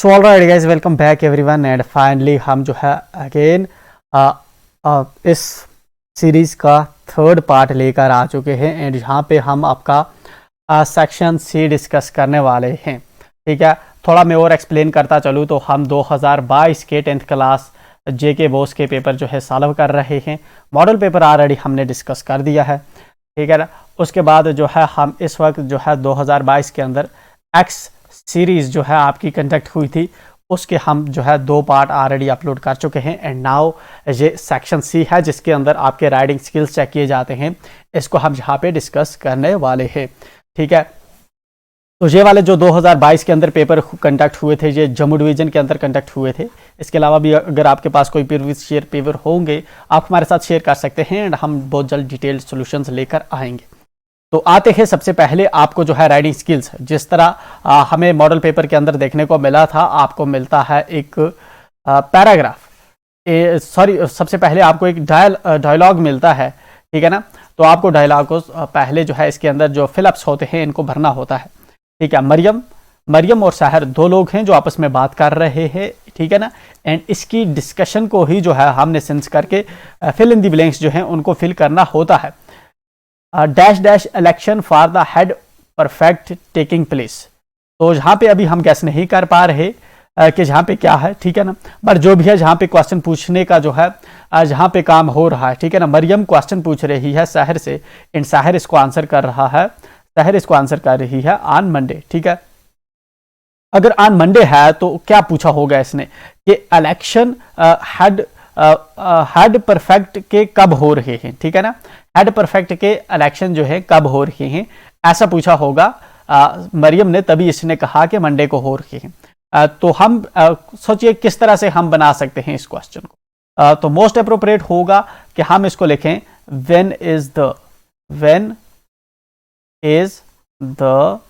So alright guys, welcome back everyone and finally हम जो है अगेन इस सीरीज का थर्ड पार्ट लेकर आ चुके हैं एंड यहाँ पे हम आपका सेक्शन सी डिस्कस करने वाले हैं। ठीक है, थोड़ा मैं और एक्सप्लेन करता चलूँ तो हम 2022 के 10th क्लास जेके बोस के पेपर जो है सॉल्व कर रहे हैं। मॉडल पेपर ऑलरेडी हमने डिस्कस कर दिया है। ठीक है ना, उसके बाद जो है हम इस वक्त जो है 2022 के अंदर एक्स सीरीज जो है आपकी कंडक्ट हुई थी उसके हम जो है 2 पार्ट ऑलरेडी अपलोड कर चुके हैं एंड नाउ ये सेक्शन सी है जिसके अंदर आपके राइडिंग स्किल्स चेक किए जाते हैं। इसको हम यहाँ पे डिस्कस करने वाले हैं। ठीक है, तो ये वाले जो 2022 के अंदर पेपर कंडक्ट हुए थे ये जम्मू डिवीजन के अंदर कंडक्ट हुए थे। इसके अलावा भी अगर आपके पास कोई प्रीवियस ईयर पेपर होंगे आप हमारे साथ शेयर कर सकते हैं एंड हम बहुत जल्द डिटेल्ड सॉल्यूशंस लेकर आएंगे। तो आते हैं सबसे पहले आपको जो है राइटिंग स्किल्स, जिस तरह हमें मॉडल पेपर के अंदर देखने को मिला था, आपको मिलता है एक पैराग्राफ, सबसे पहले आपको एक डायलॉग मिलता है। ठीक है ना, तो आपको डायलॉग को पहले जो है इसके अंदर जो फिलअप्स होते हैं इनको भरना होता है। ठीक है, मरियम और साहिर 2 लोग हैं जो आपस में बात कर रहे हैं। ठीक है ना, एंड इसकी डिस्कशन को ही जो है हमने सेंस करके फिल इन द ब्लैंक्स जो है उनको फिल करना होता है। Dash dash election for the head perfect taking place. तो जहाँ पे अभी हम गैस नहीं कर पा रहे कि जहाँ पे क्या है। ठीक है ना, बट जो भी है जहाँ पे क्वेश्चन पूछने का जो है जहाँ पे काम हो रहा है। ठीक है ना, मरियम क्वेश्चन पूछ रही है साहिर से एंड साहिर इसको आंसर कर रहा है, साहिर इसको आंसर कर रही है ऑन मंडे। ठीक है, अगर ऑन मंडे है तो क्या पूछा होगा इसने कि इलेक्शन हेड परफेक्ट के कब हो रहे हैं। ठीक है ना, हेड परफेक्ट के इलेक्शन जो है कब हो रहे हैं ऐसा पूछा होगा मरियम ने, तभी इसने कहा कि मंडे को हो रहे हैं। तो हम सोचिए किस तरह से हम बना सकते हैं इस क्वेश्चन को। तो मोस्ट अप्रोप्रिएट होगा कि हम इसको लिखें when is the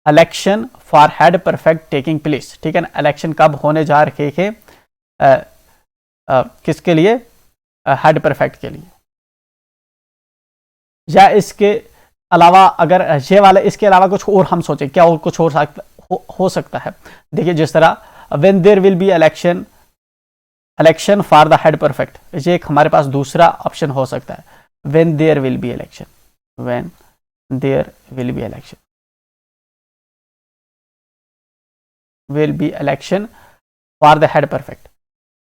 election for head perfect taking place. ठीक है ना, इलेक्शन कब होने जा रहे हैं किसके लिए, हेड परफेक्ट के लिए। या इसके अलावा अगर ये वाला इसके अलावा कुछ और हम सोचें क्या और कुछ और हो सकता है। देखिए जिस तरह when there will be election for the head prefect, ये एक हमारे पास दूसरा ऑप्शन हो सकता है। When there will be election for the head prefect.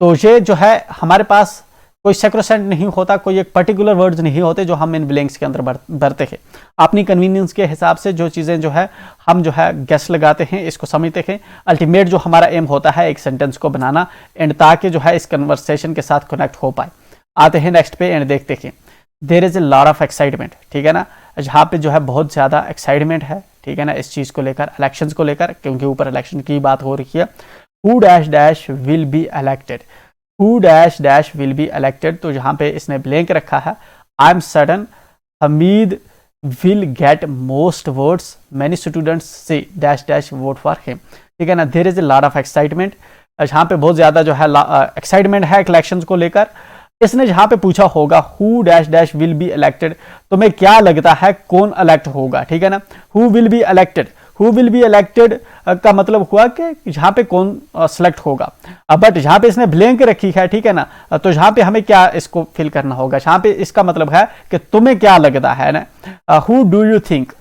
तो ये जो है हमारे पास कोई सेक्रोसेंट नहीं होता, कोई एक पर्टिकुलर वर्ड्स नहीं होते जो हम इन ब्लैंक्स के अंदर भरते हैं। अपनी कन्वीनियंस के हिसाब से जो चीज़ें जो है हम जो है गेस लगाते हैं, इसको समझते हैं। अल्टीमेट जो हमारा एम होता है एक सेंटेंस को बनाना एंड ताकि जो है इस कन्वर्सेशन के साथ कनेक्ट हो पाए। आते हैं नेक्स्ट पे एंड देखते हैं there is a lot of excitement. ठीक है ना, जहाँ पे जो है बहुत ज़्यादा एक्साइटमेंट है। ठीक है ना, इस चीज़ को लेकर, इलेक्शंस को लेकर, क्योंकि ऊपर इलेक्शन की बात हो रही है। Who dash dash will be elected, who dash dash will be elected. तो यहाँ पे इसने ब्लैंक रखा है। I am certain Hameed will get most votes, many students से dash dash vote for him. ठीक है ना, there is a lot of excitement, जहाँ पे बहुत ज्यादा जो है एक्साइटमेंट है इलेक्शंस को लेकर। इसने जहाँ पे पूछा होगा who dash dash will be elected, तो मैं क्या लगता है कौन इलेक्ट होगा। ठीक है ना, हु विल बी इलेक्टेड का मतलब हुआ कि जहां पे कौन सेलेक्ट होगा। बट जहां पे इसने ब्लैंक रखी है, ठीक है ना, तो जहां पे हमें क्या इसको फिल करना होगा, जहां पे इसका मतलब है कि तुम्हें क्या लगता है ना। Who do you think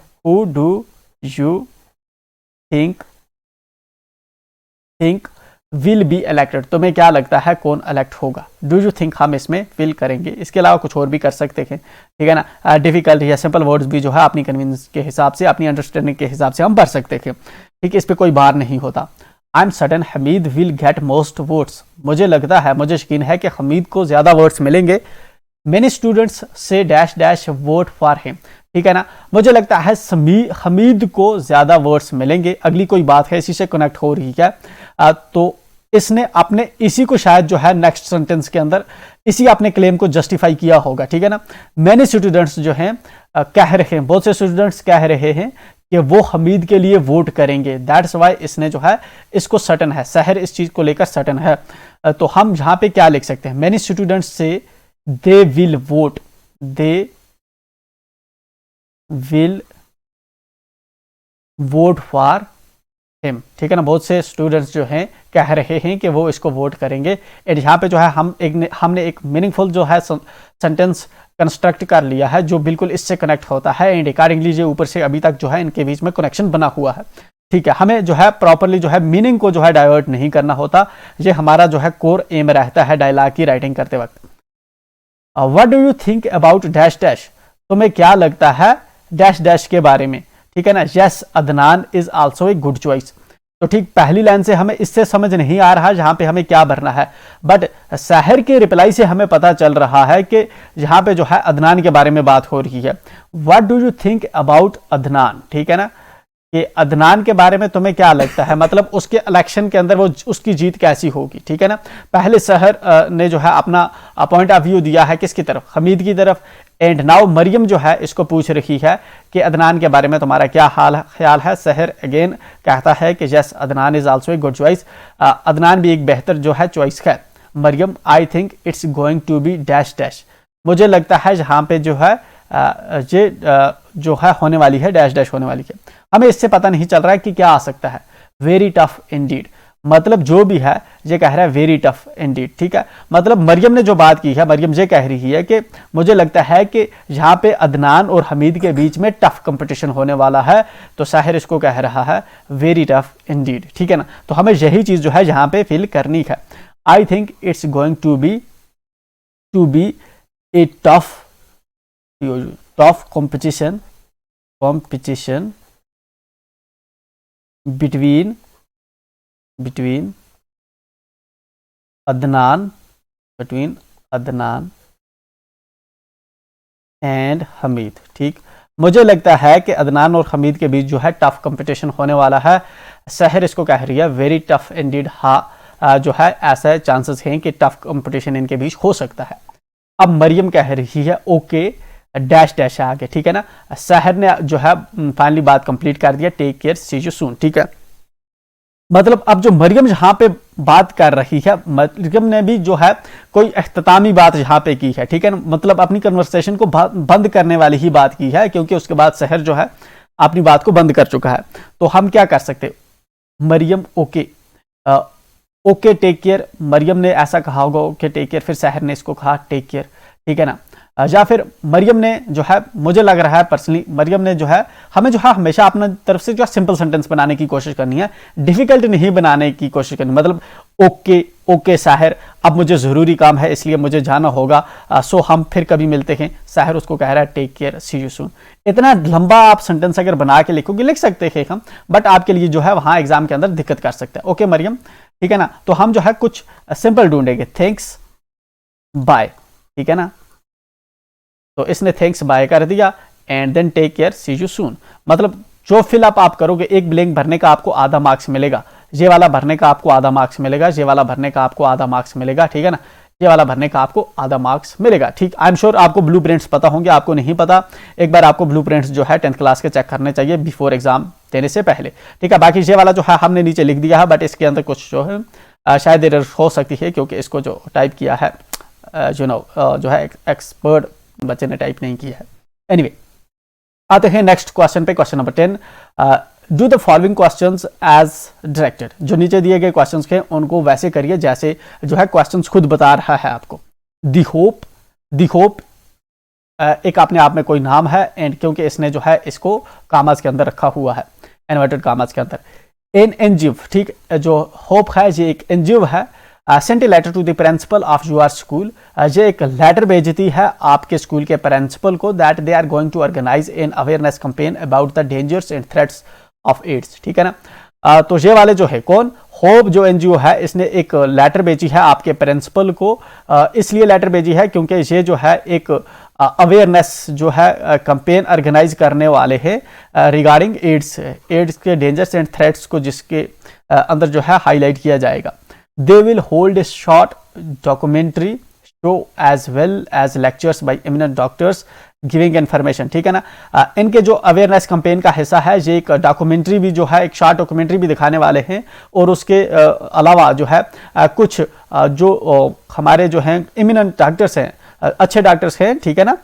will be elected, तुम्हें क्या लगता है कौन इलेक्ट होगा। डू यू थिंक हम इसमें फिल करेंगे। इसके अलावा कुछ और भी कर सकते हैं। ठीक है ना, डिफिकल्ट या सिंपल वर्ड्स भी जो है अपनी कन्वीनियंस के हिसाब से, अपनी अंडरस्टैंडिंग के हिसाब से हम भर सकते हैं। ठीक है, इस पर कोई बार नहीं होता। आई am certain Hameed will get most votes, मुझे लगता है, मुझे यकीन है कि हमीद को ज्यादा वोट्स मिलेंगे। मेनी स्टूडेंट्स से dash dash vote for him. ठीक है ना, मुझे लगता है हमीद को ज्यादा वोट्स मिलेंगे। अगली कोई बात है इसी से कनेक्ट हो रही है। तो इसने अपने इसी को शायद जो है नेक्स्ट सेंटेंस के अंदर इसी अपने क्लेम को जस्टिफाई किया होगा। ठीक है ना, मैंने स्टूडेंट्स जो हैं कह रहे हैं, बहुत से स्टूडेंट्स कह रहे हैं कि वो हमीद के लिए वोट करेंगे। दैट्स वाई इसने जो है इसको सर्टन है, शहर इस चीज को लेकर सर्टन है। तो हम यहां पे क्या लिख सकते हैं, मैनी स्टूडेंट्स से they will vote for him, ठीक है ना। बहुत से स्टूडेंट्स जो हैं कह रहे हैं कि वो इसको वोट करेंगे। एंड यहाँ पे जो है हमने एक मीनिंगफुल जो है सेंटेंस कंस्ट्रक्ट कर लिया है जो बिल्कुल इससे कनेक्ट होता है। एंड अकॉर्डिंगली जो ऊपर से अभी तक जो है इनके बीच में कनेक्शन बना हुआ है, ठीक है। हमें जो है प्रॉपरली जो है मीनिंग को जो है डाइवर्ट नहीं करना होता, ये हमारा जो है कोर एम रहता है डायलॉग की राइटिंग करते वक्त। What do you think about dash dash, तुम्हें क्या लगता है डैश डैश के बारे में, ठीक है ना। Yes Adnan is also a good choice. तो ठीक पहली लाइन से हमें इससे समझ नहीं आ रहा जहां पे हमें क्या भरना है, बट साहिर के रिप्लाई से हमें पता चल रहा है कि यहां पे जो है अदनान के बारे में बात हो रही है। What do you think about Adnan, ठीक है ना, कि अदनान के बारे में तुम्हें क्या लगता है, मतलब उसके इलेक्शन के अंदर वो उसकी जीत कैसी होगी, ठीक है ना। पहले सहर ने जो है अपना पॉइंट ऑफ व्यू दिया है किसकी तरफ, हमीद की तरफ। एंड नाउ मरियम जो है इसको पूछ रही है कि अदनान के बारे में तुम्हारा क्या ख्याल है। सहर अगेन कहता है कि yes Adnan is also a good choice, Adnan भी एक बेहतर जो है चॉइस है। Mariam I think it's going to be dash dash, मुझे लगता है यहाँ पे जो है ये जो है होने वाली है डैश डैश होने वाली है। हमें इससे पता नहीं चल रहा है कि क्या आ सकता है। वेरी टफ इंडीड, मतलब जो भी है ये कह रहा है वेरी टफ इंडीड, ठीक है। मतलब मरियम ने जो बात की है, मरियम ये कह रही है कि मुझे लगता है कि यहाँ पे अदनान और हमीद के बीच में टफ कंपटीशन होने वाला है। तो साहिर इसको कह रहा है वेरी टफ इंडीड, ठीक है ना। तो हमें यही चीज जो है यहाँ पे फील करनी है। I think it's going to be a tough competition between Adnan and Hamid, ठीक। मुझे लगता है कि अदनान और हमीद के बीच जो है टफ कंपटीशन होने वाला है। सहर इसको कह रही है वेरी टफ इंडीड, हाँ जो है ऐसा चांसेस हैं कि टफ कंपटीशन इनके बीच हो सकता है। अब मरियम कह रही है ओके डैश डैश आगे, ठीक है ना। सहर ने जो है फाइनली बात कंप्लीट कर दिया, take care see you soon, ठीक है। मतलब अब जो मरियम यहाँ पे बात कर रही है, मरियम ने भी जो है कोई इख्तितामी बात यहाँ पे की है, ठीक है ना। मतलब अपनी कन्वर्सेशन को बंद करने वाली ही बात की है, क्योंकि उसके बाद सहर जो है अपनी बात को बंद कर चुका है। तो हम क्या कर सकते, Mariam okay okay take care, Mariam ने ऐसा कहा होगा ओके टेक केयर, फिर सहर ने इसको कहा टेक केयर, ठीक है ना। या फिर मरियम ने जो है, मुझे लग रहा है पर्सनली मरियम ने जो है हमें जो है हमेशा अपना तरफ से जो सिंपल सेंटेंस बनाने की कोशिश करनी है, डिफिकल्ट नहीं बनाने की कोशिश करनी। मतलब ओके साहिर अब मुझे ज़रूरी काम है इसलिए मुझे जाना होगा, सो हम फिर कभी मिलते हैं। साहिर उसको कह रहा है take care see you soon. इतना लंबा आप सेंटेंस अगर बना के लिखोगे लिख सकते हैं हम, बट आपके लिए जो है वहां एग्जाम के अंदर दिक्कत कर सकते हैं। ओके मरियम, ठीक है ना। तो हम जो है कुछ सिंपल ढूंढेंगे, थैंक्स बाय, ठीक है ना। तो इसने थैंक्स बाय कर दिया and then take care see you soon. मतलब जो फिल अप आप करोगे, एक ब्लैंक भरने का आपको आधा मार्क्स मिलेगा, ये वाला भरने का आपको आधा मार्क्स मिलेगा, ये वाला भरने का आपको आधा मार्क्स मिलेगा, ठीक है ना। ये वाला भरने का आपको आधा मार्क्स मिलेगा, ठीक। आई एम श्योर आपको ब्लू प्रिंट्स पता होंगे, आपको नहीं पता एक बार आपको ब्लू प्रिंट्स जो है 10th क्लास के चेक करने चाहिए बिफोर एग्जाम देने से पहले, ठीक है। बाकी ये वाला जो है हमने नीचे लिख दिया है, बट इसके अंदर कुछ जो है शायद एरर हो सकती है, क्योंकि इसको जो टाइप किया है जो है एक्सपर्ट बच्चे ने टाइप नहीं किया है। एनीवे आते हैं नेक्स्ट क्वेश्चन पे, question number 10। Do the following questions as directed. जो नीचे दिए गए क्वेश्चंस के उनको वैसे करिए जैसे जो है क्वेश्चंस खुद बता रहा है आपको। दी होप एक अपने आप में कोई नाम है, एंड क्योंकि इसने जो है इसको कामास के अंदर रखा हुआ है, इन्वर्टेड कामास के अंदर। एन एनजीव, ठीक, जो होप है ये एक एनजीव है। Send a letter to the principal of your school, ये एक लेटर भेजती है आपके स्कूल के प्रिंसिपल को, that they are going to organise an awareness campaign about the dangers and threats of AIDS, ठीक है ना। तो ये वाले जो है कौन, होप जो एनजीओ है, इसने एक लेटर भेजी है आपके प्रिंसिपल को। इसलिए लेटर भेजी है क्योंकि ये जो है एक अवेयरनेस जो है कैंपेन ऑर्गेनाइज करने वाले हैं रिगार्डिंग एड्स के डेंजर्स एंड थ्रेट्स को, जिसके अंदर जो है हाईलाइट किया जाएगा। They will hold a short documentary show as well as lectures by eminent doctors giving information, ठीक है ना। इनके जो अवेयरनेस कैंपेन का हिस्सा है, ये एक डॉक्यूमेंट्री भी जो है, एक शॉर्ट डॉक्यूमेंट्री भी दिखाने वाले हैं, और उसके अलावा जो है कुछ जो हमारे जो हैं इमिनेंट डॉक्टर्स हैं, अच्छे डॉक्टर्स हैं, ठीक है ना,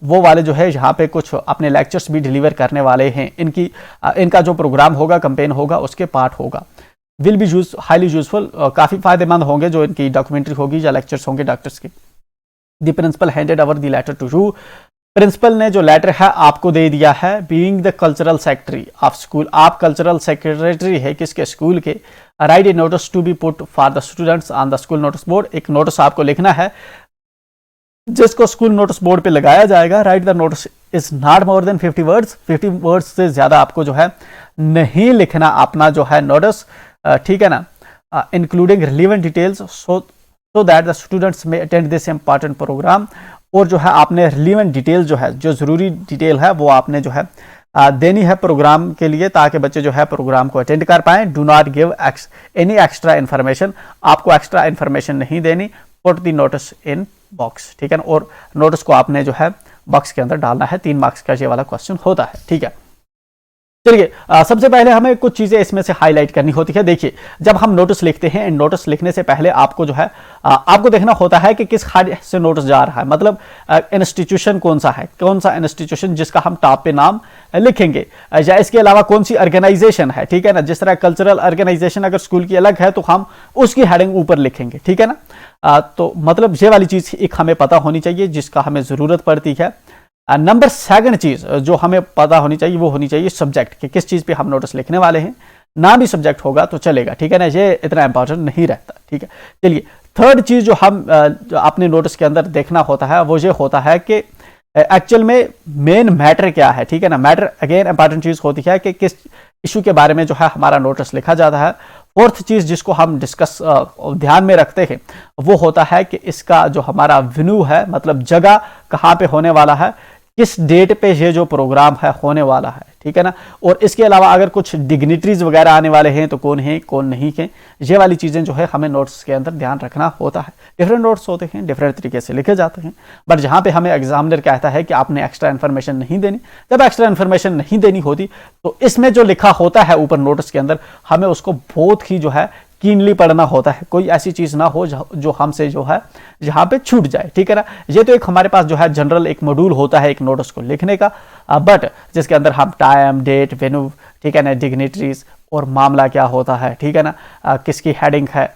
वो वाले जो है यहाँ पे कुछ अपने लेक्चर्स भी डिलीवर करने वाले हैं। इनका जो प्रोग्राम होगा, कैंपेन होगा, उसके पार्ट होगा, विल बी हाईली यूजफुल, काफ़ी फायदेमंद होंगे जो इनकी डॉक्यूमेंट्री होगी या लेक्चर्स होंगे डॉक्टर्स के। The principal handed over the letter to you, principal ने जो लेटर है आपको दे दिया है। Being the cultural secretary of school, आप कल्चरल सेक्रेटरी है किसके, स्कूल के। Write a notice to be put for the students on the school notice board, एक नोटिस आपको लिखना है जिसको स्कूल नोटिस बोर्ड पे लगाया जाएगा। Right the notice is not more than 50 words, 50 words से ज्यादा आपको जो है नहीं लिखना अपना जो है नोटिस, ठीक है ना, including relevant details so that the students में अटेंड दिस इंपॉर्टेंट प्रोग्राम। और जो है आपने रिलेवेंट डिटेल जो है, जो जरूरी डिटेल है वो आपने जो है देनी है प्रोग्राम के लिए, ताकि बच्चे जो है प्रोग्राम को अटेंड कर पाएं। Do not give any extra information, आपको एक्स्ट्रा इन्फॉर्मेशन नहीं देनी। Put the notice in box, ठीक है ना, और नोटिस को आपने जो है बॉक्स के अंदर डालना है। 3 मार्क्स का ये वाला क्वेश्चन होता है, ठीक है। चलिए सबसे पहले हमें कुछ चीजें इसमें से हाईलाइट करनी होती है। देखिए, जब हम नोटिस लिखते हैं, नोटिस लिखने से पहले आपको जो है आपको देखना होता है कि किस खाते से नोटिस जा रहा है, मतलब इंस्टीट्यूशन कौन सा है, कौन सा इंस्टीट्यूशन जिसका हम टॉप पे नाम लिखेंगे, या इसके अलावा कौन सी ऑर्गेनाइजेशन है, ठीक है ना। जिस तरह कल्चरल ऑर्गेनाइजेशन अगर स्कूल की अलग है तो हम उसकी हेडिंग ऊपर लिखेंगे, ठीक है ना। तो मतलब ये वाली चीज एक हमें पता होनी चाहिए जिसका हमें जरूरत पड़ती है। नंबर 2 चीज जो हमें पता होनी चाहिए वो होनी चाहिए सब्जेक्ट, कि किस चीज पे हम नोटिस लिखने वाले हैं। ना भी सब्जेक्ट होगा तो चलेगा, ठीक है ना, ये इतना इंपॉर्टेंट नहीं रहता, ठीक है। चलिए 3rd चीज जो हम अपने नोटिस के अंदर देखना होता है वो ये होता है कि एक्चुअल में मेन मैटर क्या है, ठीक है ना। मैटर अगेन इंपॉर्टेंट चीज होती है कि किस इशू के बारे में जो है हमारा नोटिस लिखा जाता है। 4th चीज जिसको हम डिस्कस ध्यान में रखते हैं वो होता है कि इसका जो हमारा वेन्यू है, मतलब जगह कहाँ पे होने वाला है, किस डेट पे ये जो प्रोग्राम है होने वाला है, ठीक है ना। और इसके अलावा अगर कुछ डिग्निटरीज वगैरह आने वाले हैं तो कौन है कौन नहीं है, ये वाली चीजें जो है हमें नोट्स के अंदर ध्यान रखना होता है। डिफरेंट नोट्स होते हैं, डिफरेंट तरीके से लिखे जाते हैं, बट जहां पे हमें एग्जामिनर कहता है कि आपने एक्स्ट्रा इन्फॉर्मेशन नहीं देनी, जब एक्स्ट्रा इन्फॉर्मेशन नहीं देनी होती तो इसमें जो लिखा होता है ऊपर नोटिस के अंदर हमें उसको बहुत ही जो है कीनली पढ़ना होता है, कोई ऐसी चीज ना हो जो हमसे जो है जहां पे छूट जाए, ठीक है ना। ये तो एक हमारे पास जो है जनरल एक मॉड्यूल होता है एक नोटिस को लिखने का, बट जिसके अंदर हम टाइम, डेट, वेन्यू, ठीक है ना, डिग्निटरीज और मामला क्या होता है, ठीक है ना, किसकी हेडिंग है,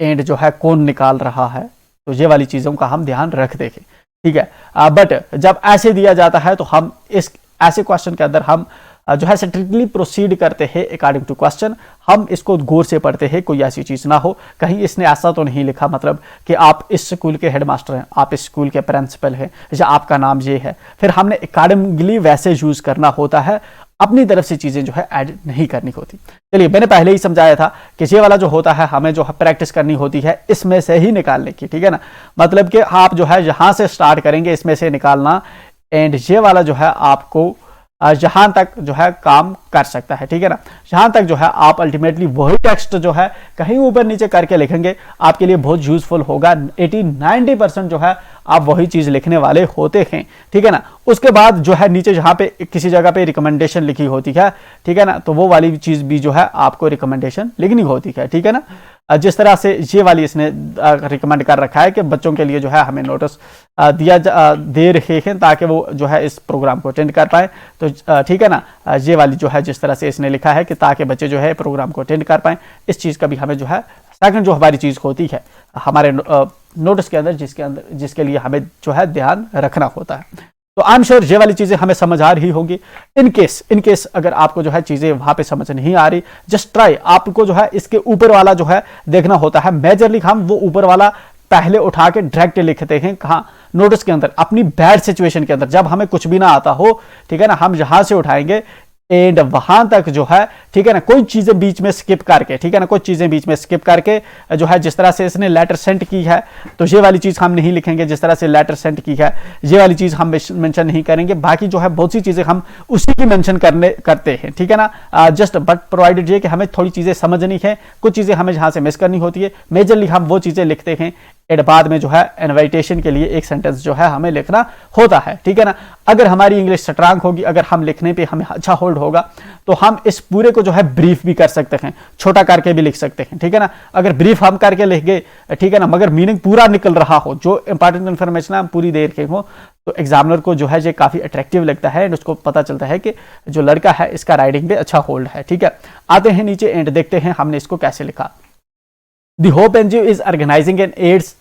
एंड जो है कौन निकाल रहा है, तो ये वाली चीजों का हम ध्यान रख देंगे, ठीक है। बट जब ऐसे दिया जाता है तो हम इस ऐसे क्वेश्चन के अंदर हम जो है स्ट्रिक्टली प्रोसीड करते हैं अकॉर्डिंग टू क्वेश्चन। हम इसको गौर से पढ़ते हैं, कोई ऐसी चीज ना हो कहीं इसने ऐसा तो नहीं लिखा, मतलब कि आप इस स्कूल के हेडमास्टर हैं, आप इस स्कूल के प्रिंसिपल हैं, या आपका नाम ये है, फिर हमने अकॉर्डिंगली वैसे यूज करना होता है, अपनी तरफ से चीजें जो है ऐड नहीं करनी होती। चलिए, मैंने पहले ही समझाया था कि ये वाला जो होता है हमें जो है प्रैक्टिस करनी होती है इसमें से ही निकालने की, ठीक है ना। मतलब कि आप जो है यहां से स्टार्ट करेंगे इसमें से निकालना, एंड ये वाला जो है आपको जहां तक जो है काम कर सकता है, ठीक है ना। जहां तक जो है आप अल्टीमेटली वही टेक्स्ट जो है कहीं ऊपर नीचे करके लिखेंगे आपके लिए बहुत यूजफुल होगा। 80-90% जो है आप वही चीज लिखने वाले होते हैं, ठीक है ना। उसके बाद जो है नीचे जहां पे किसी जगह पे रिकमेंडेशन लिखी होती है, ठीक है ना, तो वो वाली चीज भी जो है आपको रिकमेंडेशन लिखनी होती है, ठीक है ना। जिस तरह से ये वाली इसने रिकमेंड कर रखा है कि बच्चों के लिए जो है हमें नोटिस दे रहे हैं ताकि वो जो है इस प्रोग्राम को अटेंड कर पाए, तो ठीक है ना। ये वाली जो है जिस तरह से इसने लिखा है कि ताकि बच्चे जो है प्रोग्राम को अटेंड कर पाए, इस चीज़ का भी हमें जो है सेकंड जो हमारी चीज़ होती है हमारे नोटिस के अंदर जिसके लिए हमें जो है ध्यान रखना होता है। तो आई एम श्योर ये वाली चीजें हमें समझ आ रही होंगी। इन केस अगर आपको जो है चीजें वहां पे समझ नहीं आ रही, जस्ट ट्राई, आपको जो है इसके ऊपर वाला जो है देखना होता है। मेजरली हम वो ऊपर वाला पहले उठा के डायरेक्ट लिखते हैं, कहां, नोटिस के अंदर, अपनी बैड सिचुएशन के अंदर, जब हमें कुछ भी ना आता हो, ठीक है ना, हम यहां से उठाएंगे एंड वहां तक जो है, ठीक है ना, कोई चीजें बीच में स्किप करके, ठीक है ना, कुछ चीजें बीच में स्किप करके जो है, जिस तरह से इसने लेटर सेंड की है तो ये वाली चीज हम नहीं लिखेंगे, जिस तरह से लेटर सेंड की है ये वाली चीज हम मेंशन नहीं करेंगे। बाकी जो है बहुत सी चीजें हम उसी की मेंशन करते हैं, ठीक है ना। जस्ट बट प्रोवाइडेड ये कि हमें थोड़ी चीजें समझनी है, कुछ चीजें हमें जहां से मिस करनी होती है, मेजरली हम वो चीजें लिखते हैं एंड बाद में जो है इनविटेशन के लिए एक सेंटेंस जो है हमें लिखना होता है, ठीक है ना। अगर हमारी इंग्लिश स्ट्रांग होगी, अगर हम लिखने पे हमें अच्छा होल्ड होगा, तो हम इस पूरे को जो है ब्रीफ भी कर सकते हैं, छोटा करके भी लिख सकते हैं, ठीक है ना। अगर ब्रीफ हम करके लिख गए, ठीक है ना, मगर मीनिंग पूरा निकल रहा हो, जो इंपॉर्टेंट इन्फॉर्मेशन हम पूरी देर के हो, तो एग्जामिनर को जो है ये काफी अट्रैक्टिव लगता है एंड उसको पता चलता है कि जो लड़का है इसका राइटिंग पे अच्छा होल्ड है, ठीक है। आते हैं नीचे एंड देखते हैं हमने इसको कैसे लिखा। The Hope NGO is organising an AIDS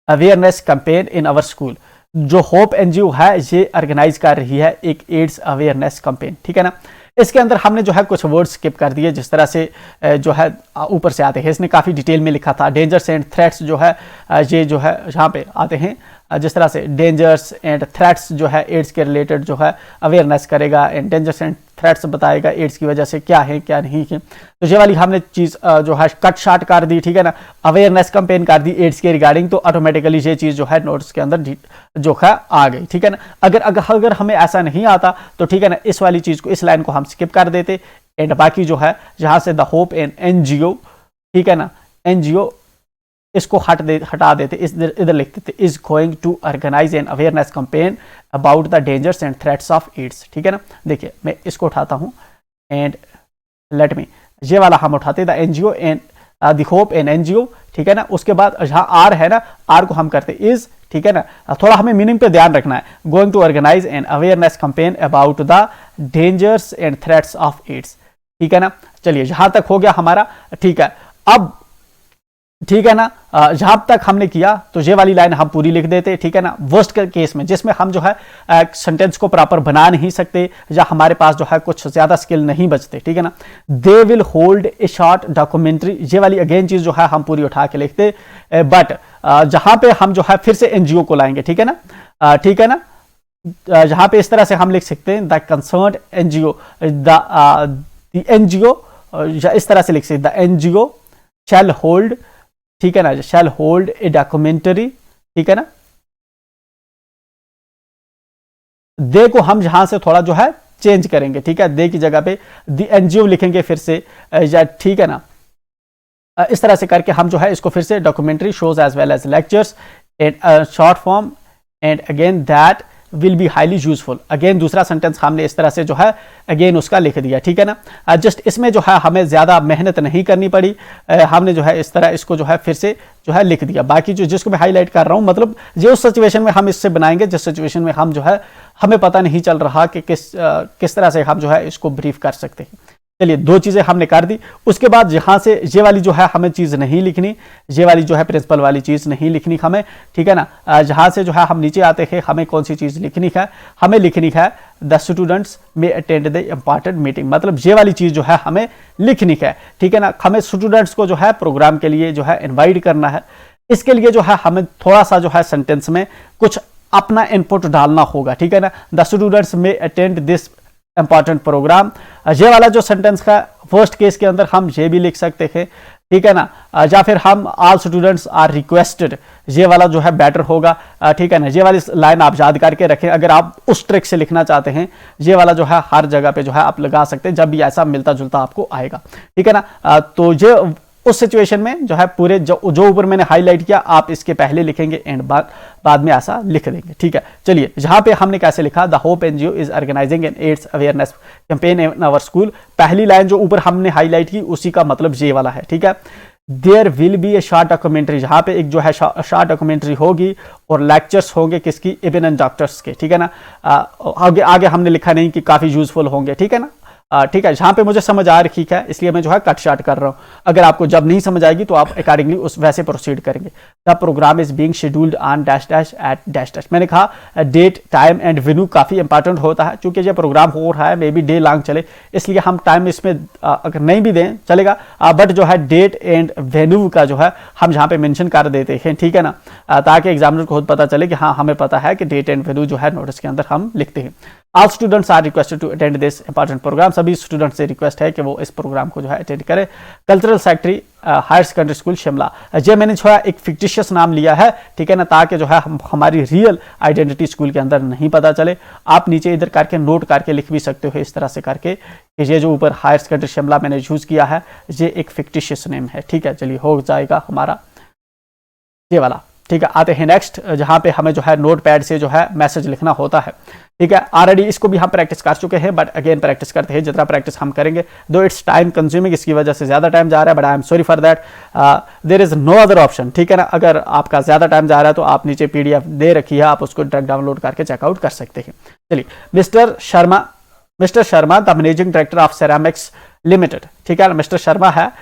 awareness campaign in our school. जो होप एनजीओ है ये ऑर्गेनाइज कर रही है एक एड्स अवेयरनेस कैंपेन, ठीक है ना। इसके अंदर हमने जो है कुछ वर्ड स्किप कर दिए, जिस तरह से जो है ऊपर से आते हैं, इसने काफ़ी डिटेल में लिखा था। डेंजर्स एंड थ्रेट्स जो है ये जो है यहाँ पे आते हैं, जिस तरह से डेंजर्स एंड थ्रेट्स जो है एड्स के रिलेटेड जो है अवेयरनेस करेगा एंड डेंजर्स एंड थ्रेट्स बताएगा एड्स की वजह से क्या है क्या नहीं है। तो ये वाली हमने चीज़ जो है कट शार्ट कर दी, ठीक है ना। अवेयरनेस कैंपेन कर दी एड्स के रिगार्डिंग, तो ऑटोमेटिकली ये चीज़ जो है नोट्स के अंदर जो है आ गई, ठीक है ना। अगर हमें ऐसा नहीं आता तो ठीक है ना, इस वाली चीज़ को, इस लाइन को हम स्किप कर देते एंड बाकी जो है जहाँ से द होप एंड एनजीओ, ठीक है ना, एनजीओ इसको हटा देते, इधर लिख देते is going to organise an awareness campaign about the dangers and threats of AIDS, ठीक है ना। देखिए मैं इसको उठाता हूँ एंड लेट मी, ये वाला हम उठाते the NGO and the hope an NGO, ठीक है ना। उसके बाद जहाँ आर है ना, आर को हम करते इज, ठीक है ना। थोड़ा हमें मीनिंग पे ध्यान रखना है। Going to organise an awareness campaign about the dangers and threats of AIDS, ठीक है ना। चलिए जहां तक हो गया हमारा, ठीक है। अब ठीक है ना, जहां तक हमने किया तो ये वाली लाइन हम पूरी लिख देते, ठीक है ना। वर्स्ट के केस में जिसमें हम जो है सेंटेंस को प्रॉपर बना नहीं सकते या हमारे पास जो है कुछ ज्यादा स्किल नहीं बचते, ठीक है ना। They will hold a short documentary, ये वाली अगेन चीज जो है हम पूरी उठा के लिखते, बट जहां पे हम जो है फिर से एनजीओ को लाएंगे, ठीक है ना, ठीक है ना। जहां पे इस तरह से हम लिख सकते हैं the concerned NGO, the NGO, इस तरह से लिख सकते द एनजीओ शैल होल्ड, ठीक है ना, शैल होल्ड ए डॉक्यूमेंट्री, ठीक है ना। दे को हम यहां से थोड़ा जो है चेंज करेंगे, ठीक है, दे की जगह पे द एनजीओ लिखेंगे फिर से, या ठीक है ना। इस तरह से करके हम जो है इसको फिर से documentary shows as well as lectures and short form and again that will be highly useful. Again दूसरा सेंटेंस हमने इस तरह से जो है अगेन उसका लिख दिया, ठीक है ना। जस्ट इसमें जो है हमें ज्यादा मेहनत नहीं करनी पड़ी, हमने जो है इस तरह इसको जो है फिर से जो है लिख दिया। बाकी जो जिसको मैं हाईलाइट कर रहा हूं, मतलब जो उस सिचुएशन में हम इससे बनाएंगे जिस सिचुएशन में हम जो है हमें पता नहीं चल रहा कि किस तरह से हम जो है इसको ब्रीफ कर सकते हैं। चलिए दो चीजें हमने कर दी। उसके बाद यहां से ये वाली जो है हमें चीज नहीं लिखनी, ये वाली जो है प्रिंसिपल वाली चीज नहीं लिखनी हमें, ठीक है ना। जहां से जो है हम नीचे आते हैं हमें कौन सी चीज लिखनी है, हमें लिखनी है द स्टूडेंट्स में अटेंड द इंपॉर्टेंट मीटिंग, मतलब ये वाली चीज जो है हमें लिखनी है, ठीक है ना। हमें स्टूडेंट्स को जो है प्रोग्राम के लिए जो है इन्वाइट करना है। इसके लिए जो है हमें थोड़ा सा जो है सेंटेंस में कुछ अपना इनपुट डालना होगा, ठीक है ना। द स्टूडेंट्स में अटेंड दिस इंपॉर्टेंट प्रोग्राम, ये वाला जो सेंटेंस का फर्स्ट केस के अंदर हम ये भी लिख सकते हैं, ठीक है ना। या फिर हम ऑल स्टूडेंट्स आर रिक्वेस्टेड, ये वाला जो है बेटर होगा, ठीक है ना। ये वाली लाइन आप याद करके रखें, अगर आप उस ट्रिक से लिखना चाहते हैं ये वाला जो है हर जगह पे जो है आप लगा सकते हैं जब भी ऐसा मिलता जुलता आपको आएगा, ठीक है ना। तो ये उस सिचुएशन में जो है पूरे जो ऊपर मैंने हाईलाइट किया आप इसके पहले लिखेंगे एंड बाद में ऐसा लिख देंगे, ठीक है। चलिए जहां पे हमने कैसे लिखा, the Hope NGO is organising an AIDS awareness campaign in our school, पहली लाइन जो ऊपर हमने हाईलाइट की उसी का मतलब ये वाला है, ठीक है। There will be a short documentary, जहां पे एक जो है शॉर्ट डॉक्यूमेंट्री होगी और लेक्चर्स होंगे किसकी, इब्न एंड डॉक्टर्स के, ठीक है ना। आगे हमने लिखा नहीं कि काफी यूजफुल होंगे, ठीक है ना। ठीक है, जहां पे मुझे समझ आ रही है इसलिए मैं जो है कट शार्ट कर रहा हूं। अगर आपको जब नहीं समझ आएगी तो आप अकॉर्डिंगली उस वैसे प्रोसीड करेंगे। The programme is being scheduled on dash dash at dash dash, मैंने कहा डेट टाइम एंड वेन्यू काफी इंपॉर्टेंट होता है, क्योंकि ये प्रोग्राम हो रहा है मे बी डे लॉन्ग चले, इसलिए हम टाइम इसमें अगर नहीं भी दें चलेगा, बट जो है डेट एंड वेन्यू का जो है हम जहाँ पे मेंशन कर देते हैं, ठीक है ना, ताकि एग्जामिनर को खुद पता चले कि हाँ हमें पता है कि डेट एंड वेन्यू जो है नोटिस के अंदर हम लिखते हैं। All students are requested to attend this important programme, सभी स्टूडेंट से रिक्वेस्ट है कि वो इस प्रोग्राम को जो है अटेंड करें। Cultural secretary higher secondary school Shimla, ये मैंने जो है एक फिक्टिशियस नाम लिया है, ठीक है ना, ताकि जो है हमारी रियल आइडेंटिटी स्कूल के अंदर नहीं पता चले। आप नीचे इधर करके नोट करके लिख भी सकते हो इस तरह से करके कि ये जो ऊपर हायर सेकेंडरी शिमला मैंने यूज किया है ये एक फिक्टिशियस नेम है, ठीक है। चलिए हो जाएगा हमारा ये वाला। ठीक है, आते हैं नेक्स्ट, जहां पे हमें जो है नोट पैड से जो है मैसेज लिखना होता है। ठीक है, ऑलरेडी इसको भी हम प्रैक्टिस कर चुके हैं, बट अगेन प्रैक्टिस करते हैं, जितना प्रैक्टिस हम करेंगे, दो इट्स टाइम कंज्यूमिंग, इसकी वजह से ज्यादा टाइम जा रहा है, but I am sorry for that, there is no other option. ठीक है ना, अगर आपका ज्यादा टाइम जा रहा है तो आप नीचे पीडीएफ दे रखी है, आप उसको डायरेक्ट डाउनलोड करके चेकआउट कर सकते हैं। चलिए, mister Sharma the managing director of ceramics limited, ठीक है, मिस्टर शर्मा है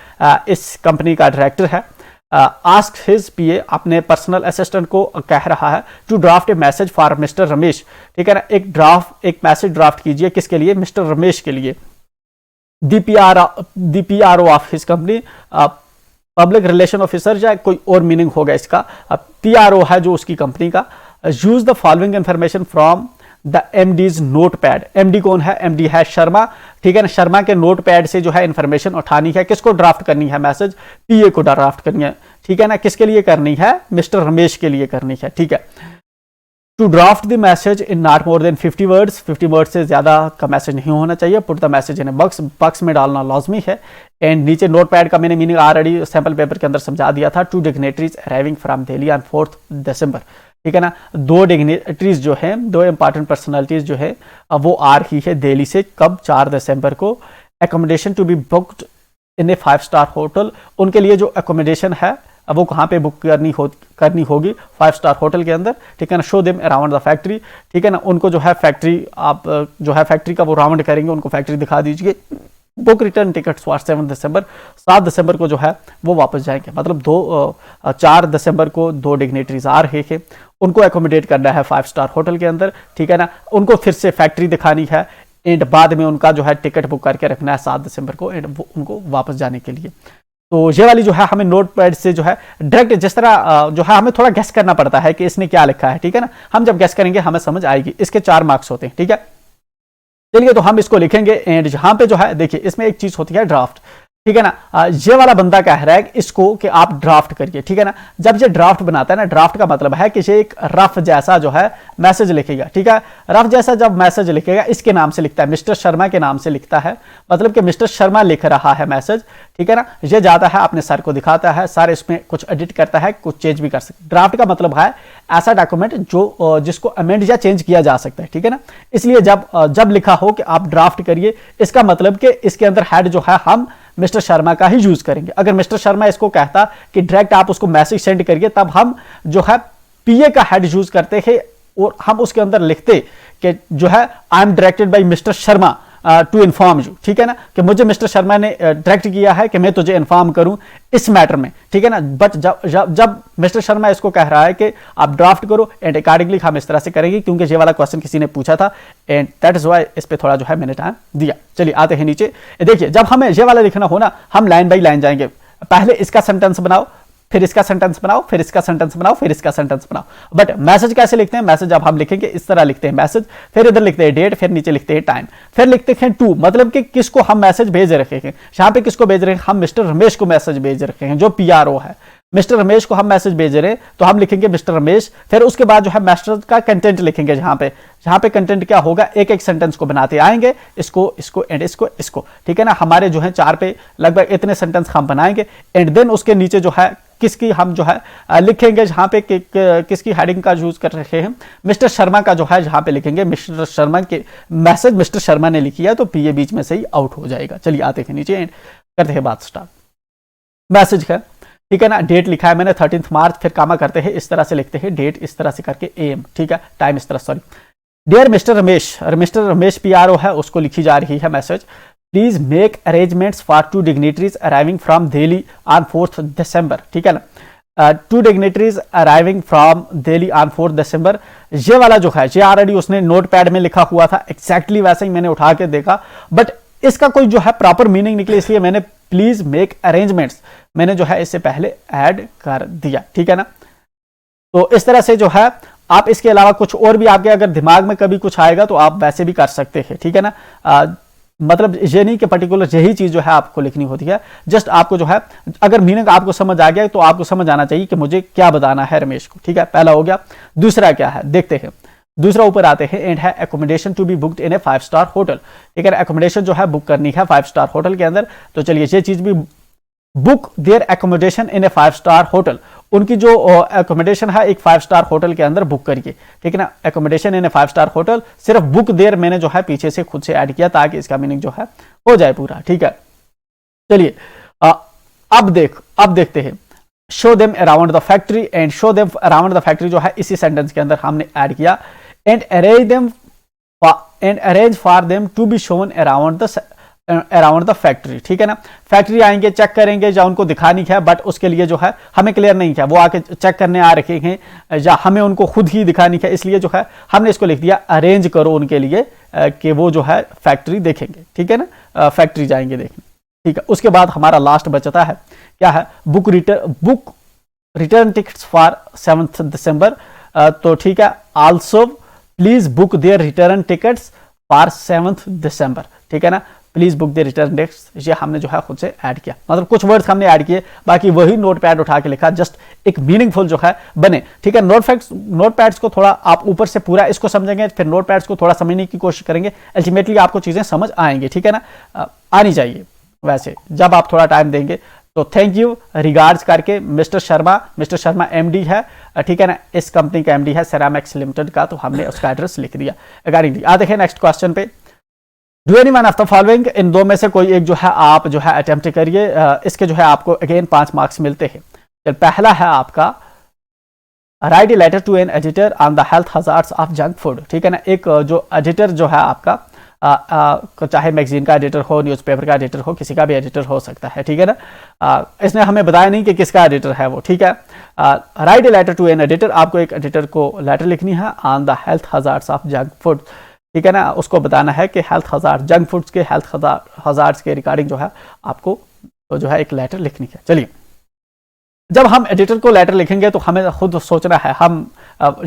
इस कंपनी का डायरेक्टर है। आस्क हिज पीए, अपने पर्सनल असिस्टेंट को कह रहा है, to draft a message for mister Ramesh. ठीक है ना, एक मैसेज ड्राफ्ट कीजिए, किसके लिए? मिस्टर रमेश के लिए। The PRO of his company, public relation officer या कोई और मीनिंग होगा इसका, पीआरओ है जो उसकी कंपनी का। Use the following information from the MDs note pad. MD कौन है? एमडी है शर्मा। ठीक है ना, शर्मा के नोट पैड से जो है इंफॉर्मेशन उठानी है। किसको ड्राफ्ट करनी है मैसेज? पीए को ड्राफ्ट करनी है। ठीक है ना, किसके लिए करनी है? मिस्टर रमेश के लिए करनी है। ठीक है, to draft the message in not more than 50 words, 50 word से ज्यादा का मैसेज नहीं होना चाहिए। Put the message in box में डालना लाजमी है। एंड नीचे नोट पैड का मैंने मीनिंग ऑलरेडी सैंपल पेपर के अंदर समझा दिया था। To dignitaries arriving from Delhi on 4 December. ठीक है ना, दो डिग्नेटरीज जो है, दो इंपॉर्टेंट पर्सनालिटीज जो है वो आ रही है दिल्ली से। कब? 4 दिसंबर को। Accommodation to be booked in a five star hotel. उनके लिए जो एकोमोडेशन है वो कहाँ पे बुक करनी होगी? 5-स्टार होटल के अंदर। ठीक है ना, show them around the factory. ठीक है ना, उनको जो है फैक्ट्री, आप जो है फैक्ट्री का वो राउंड करेंगे, उनको फैक्ट्री दिखा दीजिए। बुक रिटर्न टिकट्स फॉर 7 दिसंबर। 7 दिसंबर को जो है वो वापस जाएंगे। मतलब 4 दिसंबर को 2 डिग्नेटरीज आ रहे हैं, उनको एकोमोडेट करना है 5-स्टार होटल के अंदर। ठीक है ना, उनको फिर से फैक्ट्री दिखानी है एंड बाद में उनका जो है टिकट बुक करके रखना है 7 दिसंबर को एंड उनको वापस जाने के लिए। तो ये वाली जो है हमें नोट पैड से जो है डायरेक्ट, जिस तरह जो है हमें थोड़ा गेस करना पड़ता है कि इसने क्या लिखा है। ठीक है ना, हम जब गेस करेंगे हमें समझ आएगी। इसके 4 मार्क्स होते हैं। ठीक है, चलिए तो हम इसको लिखेंगे एंड जहां पे जो है देखिए इसमें एक चीज होती है ड्राफ्ट। ठीक है ना, ये वाला बंदा कह रहा है इसको कि आप ड्राफ्ट करिए। ठीक है ना, जब ये ड्राफ्ट बनाता है ना, ड्राफ्ट का मतलब है कि ये एक रफ जैसा जो है मैसेज लिखेगा। ठीक है, रफ जैसा जब मैसेज लिखेगा, इसके नाम से लिखता है, मिस्टर शर्मा के नाम से लिखता है, मतलब कि मिस्टर शर्मा लिख रहा है मैसेज। ठीक है ना, ये जाता है अपने सर को दिखाता है, सर इसमें कुछ एडिट करता है, कुछ चेंज भी कर सकता है। ड्राफ्ट का मतलब है ऐसा डॉक्यूमेंट जो जिसको अमेंड या चेंज किया जा सकता है। ठीक है ना, इसलिए जब लिखा हो कि आप ड्राफ्ट करिए, इसका मतलब कि इसके अंदर हेड जो है हम मिस्टर शर्मा का ही यूज करेंगे। अगर मिस्टर शर्मा इसको कहता कि डायरेक्ट आप उसको मैसेज सेंड करिए, तब हम जो है पीए का हेड यूज करते हैं और हम उसके अंदर लिखते कि जो है I am directed by mister Sharma to inform you. ठीक है ना, कि मुझे मिस्टर शर्मा ने डायरेक्ट किया है कि मैं तुझे इन्फॉर्म करूं इस मैटर में। ठीक है ना, बट जब मिस्टर शर्मा इसको कह रहा है कि आप ड्राफ्ट करो एंड अकॉर्डिंगली हम इस तरह से करेंगे, क्योंकि ये वाला क्वेश्चन किसी ने पूछा था एंड दैट इज व्हाई इस पे थोड़ा जो है मैंने टाइम दिया। चलिए आते हैं नीचे। देखिए, जब हमें ये वाला लिखना हो ना, हम लाइन बाई लाइन जाएंगे। पहले इसका सेंटेंस बनाओ, फिर इसका सेंटेंस बनाओ, फिर इसका सेंटेंस बनाओ, फिर इसका सेंटेंस बनाओ। बट मैसेज कैसे लिखते हैं? मैसेज जब हम लिखेंगे इस तरह लिखते हैं मैसेज, फिर इधर लिखते हैं डेट, फिर नीचे लिखते हैं टाइम, फिर लिखते हैं टू, मतलब कि किसको हम मैसेज भेज रहे हैं। यहाँ पे किसको भेज रहे हैं? हम मिस्टर रमेश को मैसेज भेज रहे हैं, जो पीआरओ है। मिस्टर रमेश को हम मैसेज भेज रहे हैं, तो हम लिखेंगे मिस्टर रमेश। फिर उसके बाद जो है मैसेज का कंटेंट लिखेंगे। जहां पे कंटेंट क्या होगा, एक एक सेंटेंस को बनाते आएंगे, इसको एंड इसको। ठीक है ना, हमारे जो है 4 पे लगभग इतने सेंटेंस हम बनाएंगे एंड देन उसके नीचे जो है किसकी हम जो है लिखेंगे, जहां पे किसकी हेडिंग का यूज कर रहे हैं, मिस्टर शर्मा का जो है जहां पे लिखेंगे मिस्टर शर्मा के मैसेज मिस्टर शर्मा ने लिखी है, तो पीए बीच में से ही आउट हो जाएगा। चलिए आते हैं नीचे एंड करते हैं बात स्टार्ट। मैसेज है, ठीक है ना, डेट लिखा है मैंने 13 मार्च, फिर कामा करते हैं, इस तरह से लिखते हैं डेट, इस तरह से करके एम। ठीक है, टाइम इस तरह, sorry. Dear mister Ramesh PRO है, उसको लिखी जा रही है message. Please make arrangements for 2 dignitaries arriving from Delhi on 4 December. ठीक है ना, 2 dignitaries arriving from Delhi on 4 December. ये वाला जो है ये ऑलरेडी उसने नोट पैड में लिखा हुआ था, एग्जैक्टली वैसे ही मैंने उठा के देखा, बट इसका कोई जो है प्रॉपर मीनिंग निकले, इसलिए मैंने प्लीज मेक अरेंजमेंट्स मैंने जो है इससे पहले ऐड कर दिया। ठीक है ना, तो इस तरह से जो है आप इसके अलावा कुछ और भी आपके अगर दिमाग में कभी कुछ आएगा तो आप वैसे भी कर सकते हैं। ठीक है ना, मतलब ये नहीं कि पर्टिकुलर यही चीज जो है आपको लिखनी होती है, जस्ट आपको जो है अगर मीनिंग आपको समझ आ गया तो आपको समझ आना चाहिए कि मुझे क्या बताना है रमेश को। ठीक है, पहला हो गया। दूसरा क्या है देखते हैं। दूसरा ऊपर आते हैं एंड है accommodation to be booked in a five star hotel. ठीक है, एकोमोडेशन जो है बुक करनी है 5-स्टार होटल के अंदर, तो चलिए ये चीज भी book their accommodation in a five star hotel, उनकी जो एकोमोडेशन है एक 5 स्टार होटल के अंदर बुक करिए, ठीक है ना। एकोमोडेशन इन 5 स्टार होटल, सिर्फ बुक देर मैंने जो है पीछे से खुद से ऐड किया ताकि इसका मीनिंग जो है हो जाए पूरा, ठीक है। चलिए अब देखते हैं। Show them around the factory and show them around the factory जो है इसी सेंटेंस के अंदर हमने ऐड किया। And arrange for them to be shown around the factory, ठीक है ना। फैक्ट्री आएंगे, चेक करेंगे, या उनको दिखानी है, बट उसके लिए जो है हमें क्लियर नहीं है, वो आके चेक करने आ रखे हैं या हमें उनको खुद ही दिखानी है, इसलिए जो है हमने इसको लिख दिया अरेंज करो उनके लिए कि वो जो है फैक्ट्री देखेंगे, ठीक है ना। फैक्ट्री जाएंगे देखने, ठीक है। उसके बाद हमारा लास्ट बचता है क्या है, book return tickets for 7 December. तो ठीक है, also please book their return tickets for 7 December, ठीक है ना। Please book the return tickets, ये हमने जो है खुद से ऐड किया, मतलब कुछ वर्ड्स हमने ऐड किए, बाकी वही नोट पैड उठा के लिखा, जस्ट एक मीनिंगफुल जो है बने, ठीक है। नोट पैड्स को थोड़ा आप ऊपर से पूरा इसको समझेंगे, फिर नोट पैड्स को थोड़ा समझने की कोशिश करेंगे, अल्टीमेटली आपको चीजें समझ आएंगी, ठीक है ना। आनी चाहिए वैसे जब आप थोड़ा टाइम देंगे। तो थैंक यू रिगार्ड्स करके मिस्टर शर्मा एमडी है, ठीक है ना, इस कंपनी का एमडी है सेरामिक्स लिमिटेड का, तो हमने उसका एड्रेस लिख दिया अकॉर्डिंगली। आ देखें नेक्स्ट क्वेश्चन पे, do any one of the following, इन दो में से कोई एक जो है आप जो है अटेम्प्ट करिए। इसके जो है आपको अगेन 5 मार्क्स मिलते हैं। पहला है आपका write a letter to an editor on the health hazards of junk food, ठीक है ना। एक जो एडिटर जो है आपका चाहे मैगजीन का एडिटर हो, न्यूज़पेपर का एडिटर हो, किसी का भी एडिटर हो सकता है, ठीक है ना। इसने हमें बताया नहीं कि किसका एडिटर है वो, ठीक है। Write a letter to an editor, आपको एक एडिटर को लेटर लिखनी है on the health hazards of junk food, ठीक है ना। उसको बताना है कि हेल्थ हजार्ड, जंक फूड्स के हेल्थ हजार्ड्स के रिगार्डिंग जो है आपको तो जो है एक लेटर लिखनी है। चलिए, जब हम एडिटर को लेटर लिखेंगे तो हमें खुद सोचना है, हम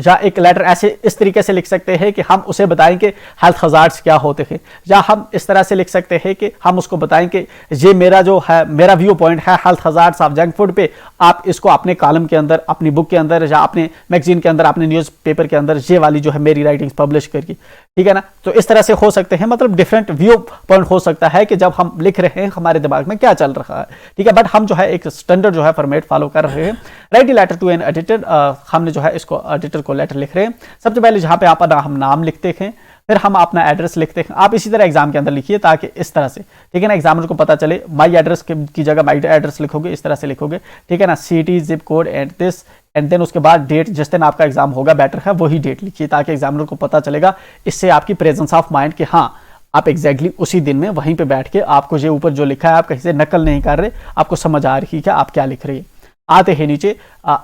या एक लेटर ऐसे इस तरीके से लिख सकते हैं कि हम उसे बताएं कि हेल्थ हजार्ड्स क्या होते हैं, या हम इस तरह से लिख सकते हैं कि हम उसको बताएं कि ये मेरा जो है मेरा व्यू पॉइंट है health hazards of junk food पे, आप इसको अपने कॉलम के अंदर, अपनी बुक के अंदर, या अपने मैगजीन के अंदर, अपने न्यूज़पेपर के अंदर ये वाली जो है मेरी राइटिंग्स पब्लिश करिए, ठीक है ना। तो इस तरह से हो सकते हैं, मतलब डिफरेंट व्यू पॉइंट हो सकता है कि जब हम लिख रहे हैं हमारे दिमाग में क्या चल रहा है, ठीक है। बट हम जो है एक स्टैंडर्ड जो है फॉर्मेट फॉलो कर रहे हैं। Write a letter to an editor, हमने जो है इसको एडिटर को लेटर लिख रहे हैं। सबसे पहले जहां पे आप हम नाम लिखते हैं, फिर हम अपना एड्रेस लिखते हैं। आप इसी तरह एग्जाम के अंदर लिखिए ताकि इस तरह से, ठीक है ना, एग्जामिनर को पता चले। माई एड्रेस की जगह माई एड्रेस लिखोगे, इस तरह से लिखोगे, ठीक है ना। City, zip code and this, and then उसके बाद डेट, जिस दिन आपका एग्जाम होगा बेटर है वही डेट लिखिए ताकि एग्जामिनर को पता चलेगा। इससे आपकी प्रेजेंस ऑफ माइंड कि हाँ आप एग्जैक्टली उसी दिन में वहीं पे बैठ के आपको ये ऊपर जो लिखा है आप कहीं से नकल नहीं कर रहे, आपको समझ आ रही है आप क्या लिख रहे हैं। आते हैं नीचे,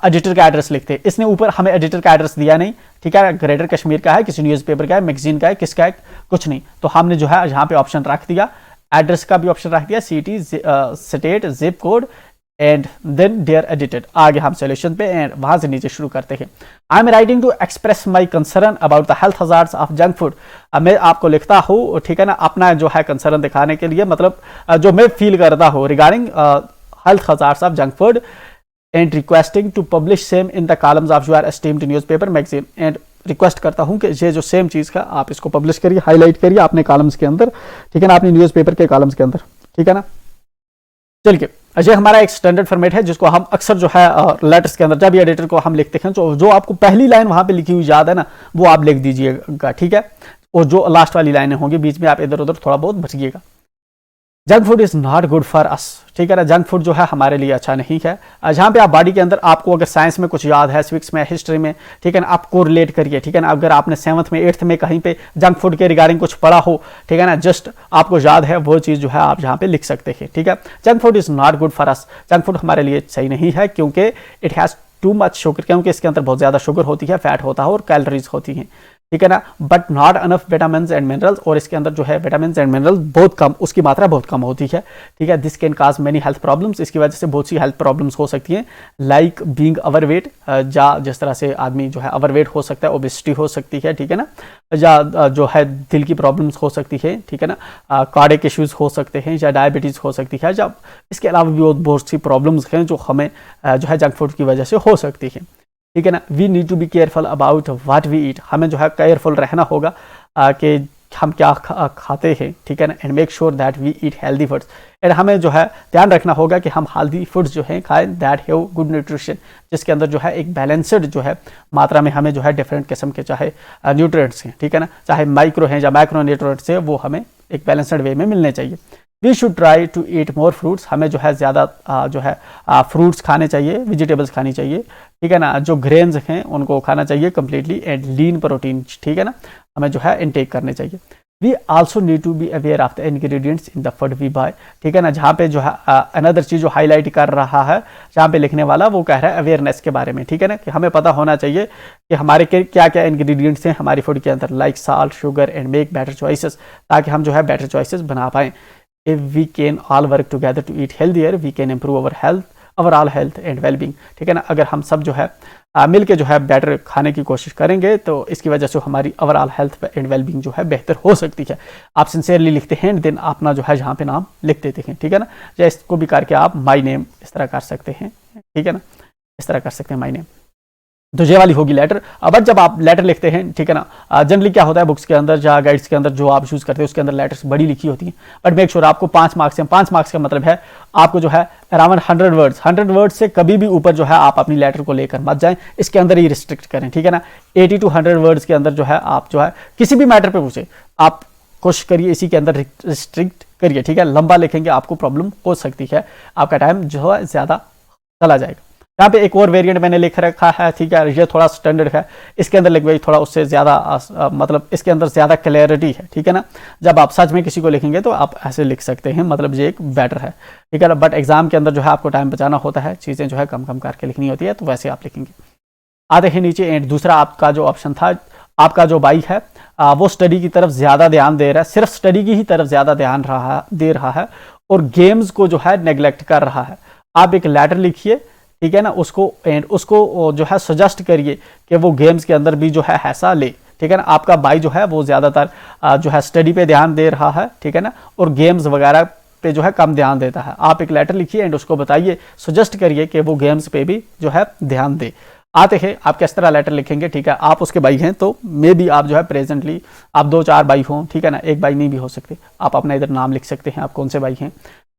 एडिटर का एड्रेस लिखते हैं। इसने ऊपर हमें एडिटर का एड्रेस दिया नहीं, ठीक है। ग्रेटर कश्मीर का है, किसी न्यूज़पेपर का है, मैगजीन का है, किसका है, कुछ नहीं। तो हमने जो है यहाँ पे ऑप्शन रख दिया, एड्रेस का भी ऑप्शन रख दिया, city, state, zip code and then dear edited. आगे हम सोल्यूशन पे एंड वहां से नीचे शुरू करते हैं। I am writing to express my concern about the health hazards of junk food. मैं आपको लिखता हूँ, ठीक है ना, अपना जो है कंसर्न दिखाने के लिए, मतलब जो मैं फील करता हूँ regarding health hazards of junk food and requesting to publish same in the columns of your esteemed newspaper magazine. And request करता हूं कि ये जो सेम चीज़ का आप इसको पब्लिश करिए, हाईलाइट करिए अपने कॉलम्स के अंदर, ठीक है ना, अपने न्यूज़पेपर के कॉलम्स के अंदर, ठीक है ना। चलिए, ये हमारा एक स्टैंडर्ड फॉर्मेट है जिसको हम अक्सर जो है लेटर्स के अंदर जब एडिटर को हम लिखते हैं तो जो आपको पहली लाइन वहां पे लिखी हुई याद है ना, वो आप लिख दीजिएगा, ठीक है। और जो लास्ट वाली लाइनें होंगी बीच में आप इधर उधर थोड़ा बहुत बचिएगा। Junk food is not good for us, ठीक है ना। जंक फूड जो है हमारे लिए अच्छा नहीं है। जहाँ पे आप बॉडी के अंदर आपको अगर साइंस में कुछ याद है, सिविक्स में, हिस्ट्री में, ठीक है ना, आपको रिलेट करिए, ठीक है ना। अगर आपने 7th में 8th में कहीं पे जंक फूड के रिगार्डिंग कुछ पढ़ा हो, ठीक है ना, जस्ट आपको याद है वो चीज़ जो है आप यहाँ पे लिख सकते हैं, ठीक है। Junk food is not good for us, junk food हमारे लिए सही नहीं है क्योंकि it has too much sugar, क्योंकि इसके अंदर बहुत ज़्यादा शुगर होती है, फैट होता है और कैलोरीज होती हैं, ठीक है ना। But not enough vitamin and minerals, और इसके अंदर जो है विटामिन एंड मिनरल्स बहुत कम, उसकी मात्रा बहुत कम होती है, ठीक है। This can cause many health problems, इसकी वजह से बहुत सी हेल्थ प्रॉब्लम्स हो सकती हैं, लाइक बीइंग ओवरवेट, या जिस तरह से आदमी जो है ओवरवेट हो सकता है, ओबेसिटी हो सकती है, ठीक है ना, या जो है दिल की प्रॉब्लम्स हो सकती है, ठीक है ना, कार्डियक इश्यूज हो सकते हैं, या डायबिटीज़ हो सकती है, या इसके अलावा भी बहुत सी प्रॉब्लम्स हैं जो हमें जो है जंक फूड की वजह से हो सकती है, ठीक है ना। We need to be careful about what we eat, हमें जो है केयरफुल रहना होगा कि हम क्या खाते हैं, ठीक है ना, and make sure that we eat healthy foods. And हमें जो है ध्यान रखना होगा कि हम हेल्दी फूड्स जो हैं खाएं दैट हैव गुड न्यूट्रिशन, जिसके अंदर जो है एक बैलेंस्ड जो है मात्रा में हमें जो है डिफरेंट किस्म के चाहे न्यूट्रिएंट्स हैं, ठीक है ना, चाहे माइक्रो हैं या मैक्रो न्यूट्रिएंट्स हैं, वो हमें एक बैलेंस्ड वे में मिलने चाहिए। We should try to eat more fruits, हमें जो है ज़्यादा जो है फ्रूट्स खाने चाहिए, वेजिटेबल्स खानी चाहिए, ठीक है ना, जो ग्रेन्स हैं उनको खाना चाहिए कम्प्लीटली, एंड लीन प्रोटीन, ठीक है ना, हमें जो है इनटेक करने चाहिए। We also need to be aware of the ingredients in the food we buy, ठीक है ना, जहाँ पे जो है अनदर चीज़ जो हाईलाइट कर रहा है, जहाँ पे लिखने वाला वो कह रहा है अवेयरनेस के बारे में, ठीक है ना, कि हमें पता होना चाहिए कि हमारे क्या क्या इंग्रेडिएंट्स हैं हमारी फूड के अंदर, like salt, sugar, and make better choices, ताकि हम जो है बेटर चॉइसेस बना पाएँ। If we can all work together to eat healthier, we can improve our health, overall health and well-being, ठीक है ना, अगर हम सब जो है मिल के जो है बेटर खाने की कोशिश करेंगे तो इसकी वजह से हमारी ओवरऑल हेल्थ एंड वेलबींग जो है बेहतर हो सकती है। आप सिंसियरली लिखते हैं, देन अपना जो है जहाँ पे नाम लिख देते हैं, ठीक है ना, या इसको भी करके आप माई नेम इस तरह कर सकते हैं, ठीक है ना, इस तरह कर सकते हैं माई नेम, तो ये वाली होगी लेटर। अब जब आप लेटर लिखते हैं, ठीक है ना, जनरली क्या होता है बुक्स के अंदर या गाइड्स के अंदर जो आप यूज़ करते हैं उसके अंदर लेटर्स बड़ी लिखी होती हैं, बट मेक श्योर आपको 5 मार्क्स हैं। 5 मार्क्स का मतलब है आपको जो है अराउंड 100 वर्ड्स से कभी भी ऊपर जो है आप अपनी लेटर को लेकर मत जाएं, इसके अंदर ही रिस्ट्रिक्ट करें, ठीक है ना। 80 to 100 वर्ड्स के अंदर जो है आप जो है किसी भी मैटर पर पूछे, आप कोशिश करिए इसी के अंदर रिस्ट्रिक्ट करिए, ठीक है। लंबा लिखेंगे आपको प्रॉब्लम हो सकती है, आपका टाइम जो है ज़्यादा चला जाएगा। यहाँ पे एक और वेरिएंट मैंने लिख रखा है, ठीक है, ये थोड़ा स्टैंडर्ड है, इसके अंदर लिखवाई थोड़ा उससे ज़्यादा मतलब इसके अंदर ज़्यादा क्लैरिटी है, ठीक है ना। जब आप सच में किसी को लिखेंगे तो आप ऐसे लिख सकते हैं, मतलब ये एक बेटर है, ठीक है ना। बट एग्जाम के अंदर जो है आपको टाइम बचाना होता है, चीज़ें जो है कम कम करके लिखनी होती है, तो वैसे आप लिखेंगे। आते हैं नीचे, एंड दूसरा आपका जो ऑप्शन था, आपका जो बाई है वो स्टडी की तरफ ज़्यादा ध्यान दे रहा है, सिर्फ स्टडी की ही तरफ ज़्यादा ध्यान दे रहा है और गेम्स को जो है नेग्लेक्ट कर रहा है। आप एक लेटर लिखिए, ठीक है ना, उसको जो है सजेस्ट करिए कि वो गेम्स के अंदर भी जो है हिस्सा ले, ठीक है ना। आपका भाई जो है वो ज़्यादातर जो है स्टडी पे ध्यान दे रहा है, ठीक है ना, और गेम्स वगैरह पे जो है कम ध्यान देता है। आप एक लेटर लिखिए एंड उसको बताइए, सजेस्ट करिए कि वो गेम्स पे भी जो है ध्यान दे। आते हैं आप किस तरह लेटर लिखेंगे, ठीक है। आप उसके भाई हैं तो मे बी आप जो है प्रेजेंटली आप 2-4 भाई हों, ठीक है ना, एक भाई नहीं भी हो सकते। आप अपना इधर नाम लिख सकते हैं, आप कौन से भाई हैं,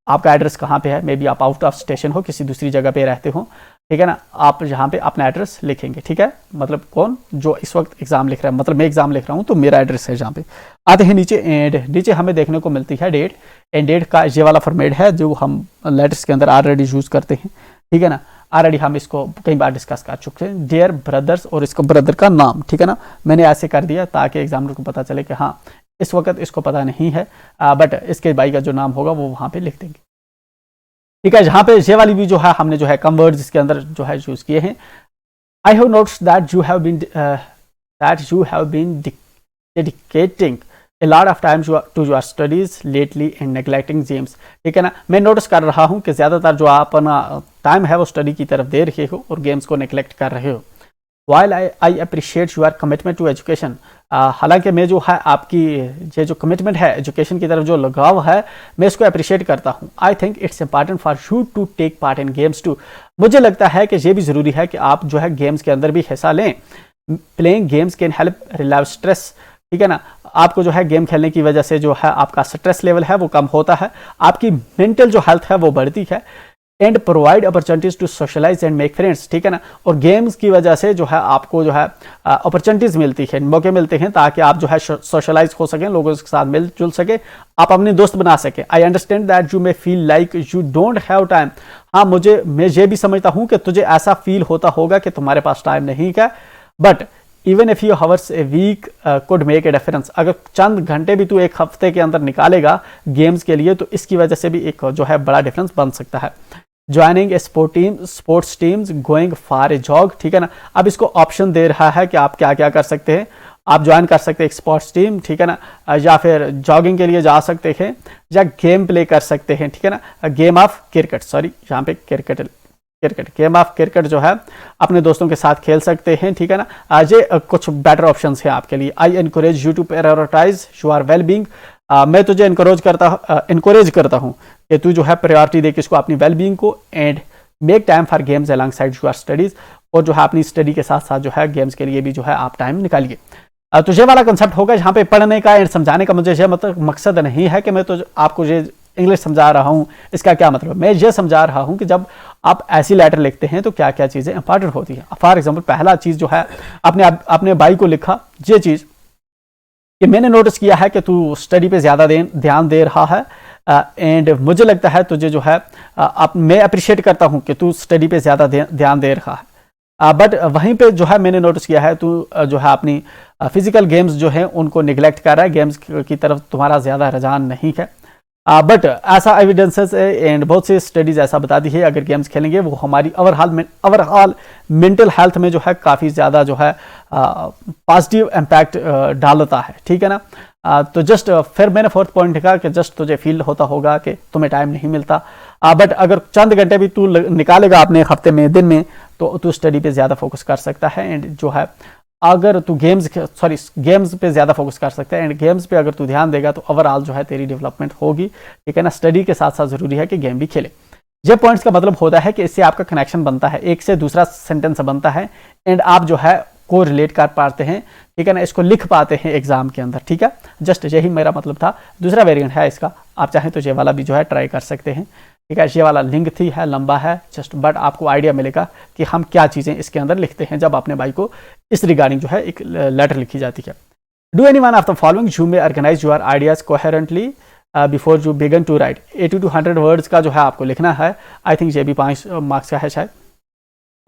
आपका एड्रेस कहाँ पे है, मे बी आप आउट ऑफ स्टेशन हो, किसी दूसरी जगह पे रहते हो, ठीक है ना। आप यहाँ पे अपना एड्रेस लिखेंगे, ठीक है, मतलब कौन जो इस वक्त एग्जाम लिख रहा है, मतलब मैं एग्जाम लिख रहा हूँ तो मेरा एड्रेस है जहाँ पे। आते हैं नीचे, एंड नीचे हमें देखने को मिलती है डेट, एंड डेट का ये वाला फॉर्मेट है जो हम लेटर्स के अंदर ऑलरेडी यूज़ करते हैं, ठीक है ना। ऑलरेडी हम इसको कई बार डिस्कस कर चुके हैं, डियर ब्रदर्स और इसको ब्रदर का नाम, ठीक है ना, मैंने ऐसे कर दिया ताकि एग्जामिनर को पता चले कि हाँ इस वक्त इसको पता नहीं है, बट इसके भाई का जो नाम होगा वो वहाँ पे लिख देंगे, ठीक है। जहाँ पे ये वाली भी जो है हमने जो है कम वर्ड्स इसके अंदर जो है यूज़ किए हैं। I have notes that you have been dedicating a lot of time to your studies lately and neglecting games, ठीक है ना। मैं नोटिस कर रहा हूँ कि ज़्यादातर जो आप अपना टाइम है वो स्टडी की तरफ दे रहे हो और गेम्स को नेग्लेक्ट कर रहे हो। While I appreciate your commitment to education, हालांकि मैं जो है आपकी ये जो कमिटमेंट है एजुकेशन की तरफ जो लगाव है मैं इसको अप्रिशिएट करता हूँ। I think it's important for you to take part in games too, मुझे लगता है कि ये भी ज़रूरी है कि आप जो है गेम्स के अंदर भी हिस्सा लें। Playing games can help relieve stress, ठीक है ना, आपको जो है गेम खेलने की वजह से जो है आपका स्ट्रेस लेवल है वो कम होता है, आपकी मेंटल जो हेल्थ है वो बढ़ती है, and provide opportunities to socialise and make friends, ठीक है ना। और गेम्स की वजह से जो है आपको जो है अपॉर्चुनिटीज मिलती है, मौके मिलते हैं ताकि आप जो है सोशलाइज हो सकें, लोगों के साथ मिलजुल सके, आप अपने दोस्त बना सके। I understand that you may feel like you don't have time, हाँ मैं ये भी समझता हूँ कि तुझे ऐसा फील होता होगा कि तुम्हारे पास टाइम नहीं है, but even if you hours a week could make a difference, अगर चंद घंटे भी तू एक हफ्ते के अंदर निकालेगा गेम्स के लिए तो इसकी वजह से भी एक जो है बड़ा डिफरेंस बन सकता है। Joining A sports teams, going for a jog, ठीक है ना। अब इसको ऑप्शन दे रहा है कि आप क्या क्या कर सकते हैं, आप ज्वाइन कर सकते हैं एक स्पोर्ट्स टीम, ठीक है ना, या फिर जॉगिंग के लिए जा सकते हैं या गेम प्ले कर सकते हैं, ठीक है ना। गेम ऑफ क्रिकेट, सॉरी यहाँ पे क्रिकेट गेम ऑफ क्रिकेट जो है अपने दोस्तों के साथ खेल सकते हैं, ठीक है ना। आज कुछ बेटर ऑप्शंस हैं आपके लिए। I encourage you to prioritise your well being, मैं तुझे इनकरेज करता हूँ कि तू जो है प्रायोरिटी दे किसको, अपनी वेल बींग को, and make time for games along side your studies, और जो है अपनी स्टडी के साथ साथ जो है गेम्स के लिए भी जो है आप टाइम निकालिए। तो ये वाला कंसेप्ट होगा जहाँ पे पढ़ने का एंड समझाने का मुझे ये मतलब मकसद नहीं है कि मैं तो आपको ये इंग्लिश समझा रहा हूँ, इसका क्या मतलब। मैं ये समझा रहा हूँ कि जब आप ऐसी लेटर लिखते हैं तो क्या क्या चीज़ें इंपॉर्टेंट होती है। फॉर एग्जाम्पल पहला चीज़ जो है, आपने भाई को लिखा ये चीज़ कि मैंने नोटिस किया है कि तू स्टडी पे ज़्यादा ध्यान दे रहा है एंड मुझे लगता है तुझे जो है मैं अप्रिशिएट करता हूँ कि तू स्टडी पे ज़्यादा ध्यान दे रहा है। बट वहीं पे जो है मैंने नोटिस किया है तू जो है अपनी फिजिकल गेम्स जो है उनको निगलेक्ट कर रहा है, गेम्स की तरफ तुम्हारा ज़्यादा रुझान नहीं है। बट ऐसा एविडेंसेस एंड बहुत सी स्टडीज़ ऐसा बताती है अगर गेम्स खेलेंगे वो हमारी ओवरऑल मेंटल हेल्थ में जो है काफ़ी ज़्यादा जो है पॉजिटिव इम्पैक्ट डालता है, ठीक है ना। तो जस्ट फिर मैंने फोर्थ पॉइंट लिखा कि जस्ट तुझे फील होता होगा कि तुम्हें टाइम नहीं मिलता, बट अगर चंद घंटे भी तू निकालेगा अपने हफ्ते में, दिन में, तो तू स्टडी पे ज़्यादा फोकस कर सकता है। एंड जो है अगर तू गेम्स पे ज़्यादा फोकस कर सकता है एंड गेम्स पे अगर तू ध्यान देगा तो ओवरऑल जो है तेरी डेवलपमेंट होगी, ठीक है ना। स्टडी के साथ साथ ज़रूरी है कि गेम भी खेले। ये पॉइंट्स का मतलब होता है कि इससे आपका कनेक्शन बनता है, एक से दूसरा सेंटेंस बनता है एंड आप जो है को रिलेट कर पाते हैं, ठीक है ना, इसको लिख पाते हैं एग्जाम के अंदर, ठीक है। जस्ट यही मेरा मतलब था। दूसरा वेरिएंट है इसका, आप चाहें तो ये वाला भी जो है ट्राई कर सकते हैं, ठीक है। ये वाला लेंथी है, लंबा है जस्ट, बट आपको आइडिया मिलेगा कि हम क्या चीज़ें इसके अंदर लिखते हैं जब अपने भाई को इस रिगार्डिंग जो है एक लेटर लिखी जाती है। Do any one of the following, you may organise your ideas coherently before you begin to write. 80 to 100 words का जो है आपको लिखना है। आई थिंक ये भी 5 मार्क्स का है शायद।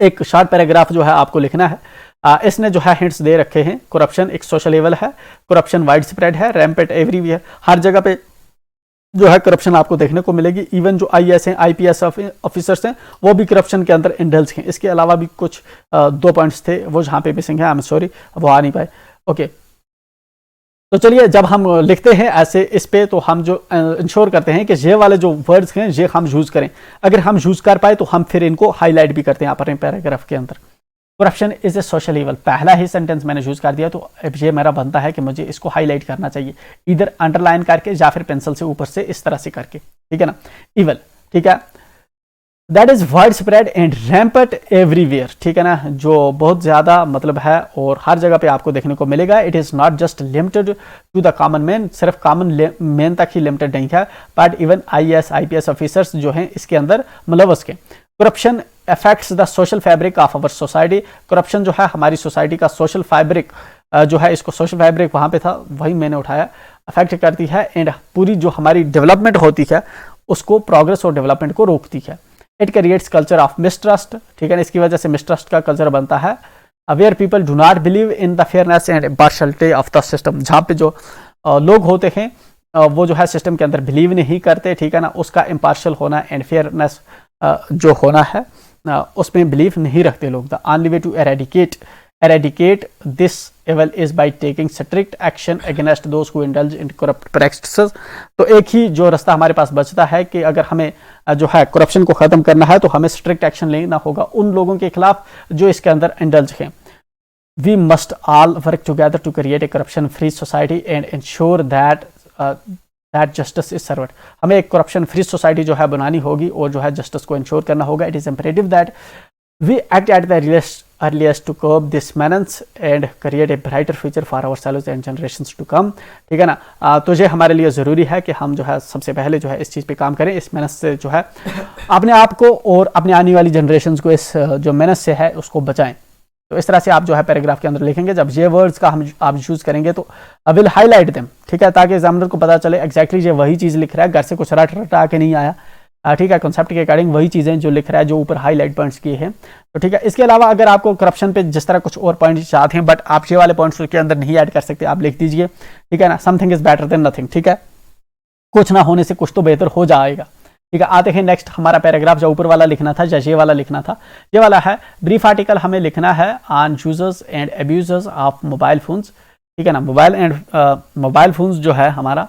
एक शॉर्ट पैराग्राफ जो है आपको लिखना है। इसने जो है हिंट्स दे रखे हैं। करप्शन एक सोशल लेवल है, करप्शन वाइड स्प्रेड है, रैम्पेट एवरीवेयर, हर जगह पे जो है करप्शन आपको देखने को मिलेगी। इवन जो आईएएस हैं, आईपीएस ऑफिसर्स हैं, वो भी करप्शन के अंदर इंडल्ज हैं। इसके अलावा भी कुछ 2 पॉइंट्स थे वो जहाँ पे मिसिंग है, आई एम सॉरी वो आ नहीं पाए। ओके, तो चलिए जब हम लिखते हैं ऐसे इस पे तो हम जो इंश्योर करते हैं कि ये वाले जो वर्ड्स हैं ये हम यूज़ करें। अगर हम यूज़ कर पाए तो हम फिर इनको हाईलाइट भी करते हैं अपने पैराग्राफ के अंदर। Corruption is a social evil, पहला ही सेंटेंस मैंने यूज़ कर दिया तो ये मेरा बनता है कि मुझे इसको हाईलाइट करना चाहिए, इधर अंडरलाइन करके या फिर पेंसिल से ऊपर से इस तरह से करके, ठीक है ना। इवल, ठीक है, that is wide spread and rampant everywhere, ठीक है ना, जो बहुत ज़्यादा मतलब है और हर जगह पे आपको देखने को मिलेगा। It is not just limited to the common man, सिर्फ कॉमन मैन तक ही लिमिटेड नहीं है, but even IAS IPS officers जो हैं इसके अंदर मुलव्वस के। Corruption affects the social fabric of our society, corruption जो है हमारी सोसाइटी का सोशल फैब्रिक जो है, इसको सोशल फैब्रिक वहाँ पे था वही मैंने उठाया, अफेक्ट करती है एंड पूरी जो हमारी डेवलपमेंट होती है उसको, प्रोग्रेस और डेवलपमेंट को रोकती है। It creates culture of mistrust, ठीक है ना, इसकी वजह से मिसट्रस्ट का कल्चर बनता है। Where people do not believe in the fairness and impartiality of the system, जहाँ पे जो लोग होते हैं वो जो है सिस्टम के अंदर बिलीव नहीं करते, ठीक है ना, उसका इम्पार्शियल होना एंड फेयरनेस जो होना है उसमें बिलीव नहीं रखते लोग। The only way to eradicate this evil is by taking strict action against those who indulge in corrupt practices। तो एक ही जो रास्ता हमारे पास बचता है कि अगर हमें जो है करप्शन को खत्म करना है तो हमें स्ट्रिक्ट एक्शन लेना होगा उन लोगों के खिलाफ जो इसके अंदर इंडल्ज हैं। We must all work together to create a corruption free society and ensure that justice is served. हमें एक करप्शन फ्री सोसाइटी जो है बनानी होगी और जो है जस्टिस को इंश्योर करना होगा। It is imperative that we act at the earliest to curb this menace and create a brighter future for ourselves and generations to come, ठीक है ना। तो ये हमारे लिए ज़रूरी है कि हम जो है सबसे पहले जो है इस चीज़ पे काम करें, इस मेनेंस से जो है अपने आप को और अपने आने वाली जनरेशंस को इस जो मेनेंस से है उसको बचाएं। तो इस तरह से आप जो है पैराग्राफ के अंदर लिखेंगे। जब ये वर्ड्स का आप यूज़ करेंगे तो आई विल हाईलाइट देम, ठीक है, ताकि एग्जामिनर को पता चले एग्जैक्टली ये वही चीज़ लिख रहा है, घर से कुछ रटा के नहीं आया, ठीक है, कॉन्सेप्ट के अकॉर्डिंग वही चीज़ें जो लिख रहा है जो ऊपर हाईलाइट पॉइंट्स किए हैं। तो ठीक है, इसके अलावा अगर आपको करप्शन पे जिस तरह कुछ और पॉइंट्स चाहते हैं बट आप ये वाले पॉइंट्स के अंदर नहीं ऐड कर सकते, आप लिख दीजिए, ठीक है ना, something is better than nothing, ठीक है, कुछ ना होने से कुछ तो बेहतर हो जाएगा, ठीक है। आते हैं नेक्स्ट हमारा पैराग्राफ जो ऊपर वाला लिखना था या ये वाला लिखना था, ये वाला है ब्रीफ आर्टिकल हमें लिखना है on users and abusers of mobile phones, ठीक है ना। मोबाइल फोन्स जो है हमारा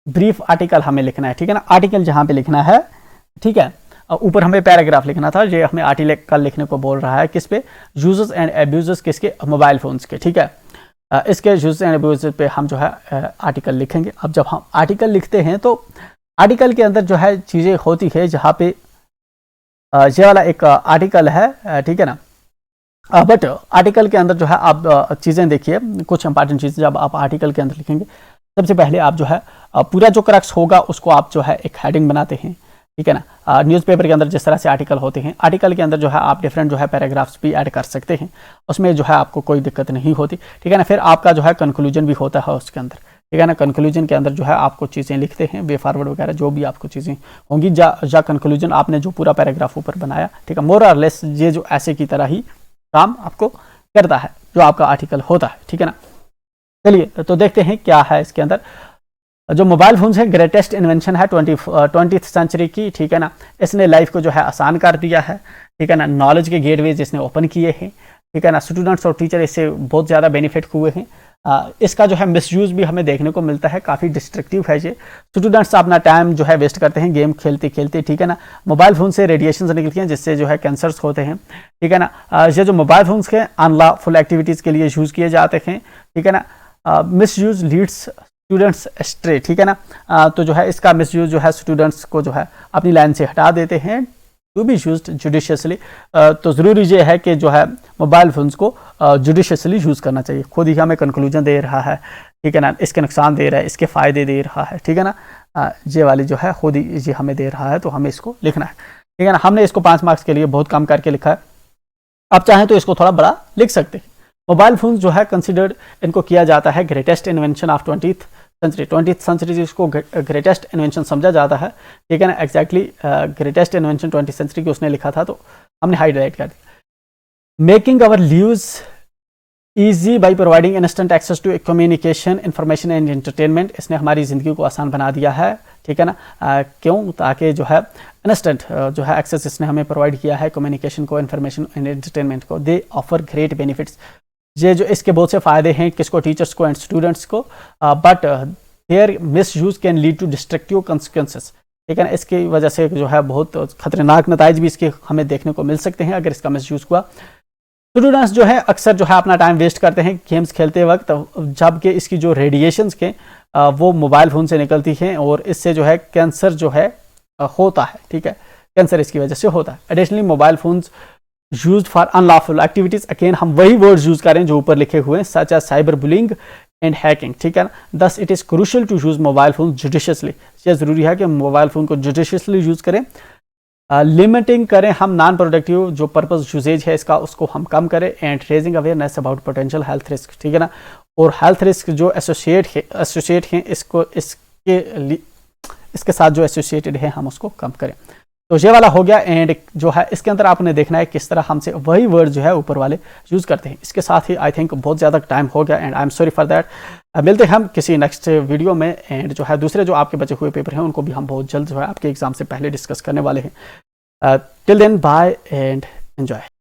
ब्रीफ आर्टिकल हमें लिखना है, ठीक है ना। आर्टिकल जहाँ पे लिखना है, ठीक है, ऊपर हमें पैराग्राफ लिखना था, ये हमें आर्टिकल लिखने को बोल रहा है किस पे, यूजर्स एंड अब्यूजर्स किसके, मोबाइल फोन्स के, ठीक है। इसके यूजर्स एंड अब्यूजर्स पे हम जो है आर्टिकल लिखेंगे। अब जब हम आर्टिकल लिखते हैं तो आर्टिकल के अंदर जो है चीज़ें होती है, जहाँ पे ये वाला एक आर्टिकल है, ठीक है ना, बट आर्टिकल के अंदर जो है आप चीज़ें देखिए, कुछ इंपॉर्टेंट चीज़ें जब आप आर्टिकल के अंदर लिखेंगे, सबसे पहले आप जो है पूरा जो क्रक्स होगा उसको आप जो है एक हेडिंग बनाते हैं, ठीक है ना। न्यूज़पेपर के अंदर जिस तरह से आर्टिकल होते हैं, आर्टिकल के अंदर जो है आप डिफरेंट जो है पैराग्राफ्स भी ऐड कर सकते हैं, उसमें जो है आपको कोई दिक्कत नहीं होती, ठीक है ना। फिर आपका जो है कंक्लूजन भी होता है उसके अंदर, ठीक है ना। कंक्लूजन के अंदर जो है आपको चीज़ें लिखते हैं, वे फॉरवर्ड वगैरह जो भी आपको चीज़ें होंगी, जा कंक्लूजन आपने जो पूरा पैराग्राफ ऊपर बनाया, ठीक है, मोर और लेस ये जो ऐसे की तरह ही काम आपको करता है जो आपका आर्टिकल होता है, ठीक है ना। चलिए तो देखते हैं क्या है इसके अंदर। जो मोबाइल फोन है ग्रेटेस्ट इन्वेंशन है 20th सेंचुरी की, ठीक है ना। इसने लाइफ को जो है आसान कर दिया है, ठीक है ना। नॉलेज के गेटवेज इसने ओपन किए हैं, ठीक है ना। स्टूडेंट्स और टीचर इससे बहुत ज़्यादा बेनिफिट हुए हैं। इसका जो है मिसयूज़ भी हमें देखने को मिलता है, काफ़ी डिस्ट्रक्टिव है ये। स्टूडेंट्स अपना टाइम जो है वेस्ट करते हैं गेम खेलते खेलते, ठीक है ना। मोबाइल फ़ोन से रेडिएशन निकलती हैं जिससे जो है कैंसर्स होते हैं, ठीक है ना। ये जो मोबाइल फ़ोन्स के अनलॉफुल एक्टिविटीज़ के लिए यूज़ किए जाते हैं, ठीक है ना। मिसयूज़ लीड्स स्टूडेंट्स एस्ट्रे, ठीक है ना। तो जो है इसका मिसयूज़ जो है स्टूडेंट्स को जो है अपनी लाइन से हटा देते हैं, टू बी यूज्ड जुडिशियसली। तो ज़रूरी ये है कि जो है मोबाइल फ़ोन्स को जुडिशियसली यूज़ करना चाहिए। खुद ही हमें कंक्लूजन दे रहा है, ठीक है ना, इसके नुकसान दे रहा है, इसके फ़ायदे दे रहा है, ठीक है ना। ये वाली जो है खुद ही ये हमें दे रहा है, तो हमें इसको लिखना है, ठीक है ना। हमने इसको 5 मार्क्स के लिए बहुत कम करके लिखा है, आप चाहें तो इसको थोड़ा बड़ा लिख सकते हैं। मोबाइल फ़ोन जो है कंसिडर्ड, इनको किया जाता है greatest invention of 20th century. 20th century जिसको ग्रेटेस्ट इन्वेंशन समझा जाता है, ठीक है ना। Exactly greatest invention 20th century की उसने लिखा था, तो हमने हाईलाइट कर दिया। Making our lives easy by providing instant access to communication, information and entertainment. इसने हमारी ज़िंदगी को आसान बना दिया है, ठीक है ना। क्यों? ताकि जो है इंस्टेंट जो है एक्सेस इसने हमें प्रोवाइड किया है कम्युनिकेशन को, इंफॉर्मेशन एंड एंटरटेनमेंट को। दे ऑफर ग्रेट बेनिफिट्स। ये जो इसके बहुत से फ़ायदे हैं किसको, टीचर्स को एंड स्टूडेंट्स को, but their misuse can lead to destructive consequences, ठीक है ना। इसकी वजह से जो है बहुत खतरनाक नताइज भी इसके हमें देखने को मिल सकते हैं अगर इसका मिस यूज़ हुआ। स्टूडेंट्स जो है अक्सर जो है अपना टाइम वेस्ट करते हैं गेम्स खेलते वक्त, जबकि इसकी जो रेडिएशंस के वो मोबाइल फ़ोन से निकलती हैं और इससे जो है कैंसर जो है होता है, ठीक है। कैंसर इसकी वजह से होता है। Additionally mobile phones used for unlawful activities, again हम वही वर्ड्स यूज करें जो ऊपर लिखे हुए हैं, such as cyber bullying and hacking, ठीक है ना। Thus it is crucial to use mobile phone judiciously. यह ज़रूरी है कि मोबाइल फ़ोन को जुडिशियसली यूज़ करें, लिमिटिंग करें हम नॉन प्रोडक्टिव जो पर्पस यूजेज है इसका उसको हम कम करें, and raising awareness about potential health risk, ठीक है ना। और हेल्थ रिस्क जो एसोसिएट हैं इसको इसके साथ जो एसोसिएटेड है हम उसको कम करें। तो ये वाला हो गया। एंड जो है इसके अंदर आपने देखना है किस तरह हमसे वही वर्ड जो है ऊपर वाले यूज़ करते हैं। इसके साथ ही आई थिंक बहुत ज़्यादा टाइम हो गया and I am sorry for that. मिलते हैं हम किसी नेक्स्ट वीडियो में। एंड जो है दूसरे जो आपके बचे हुए पेपर हैं उनको भी हम बहुत जल्द जो है आपके एग्जाम से पहले डिस्कस करने वाले हैं। Till then bye and enjoy.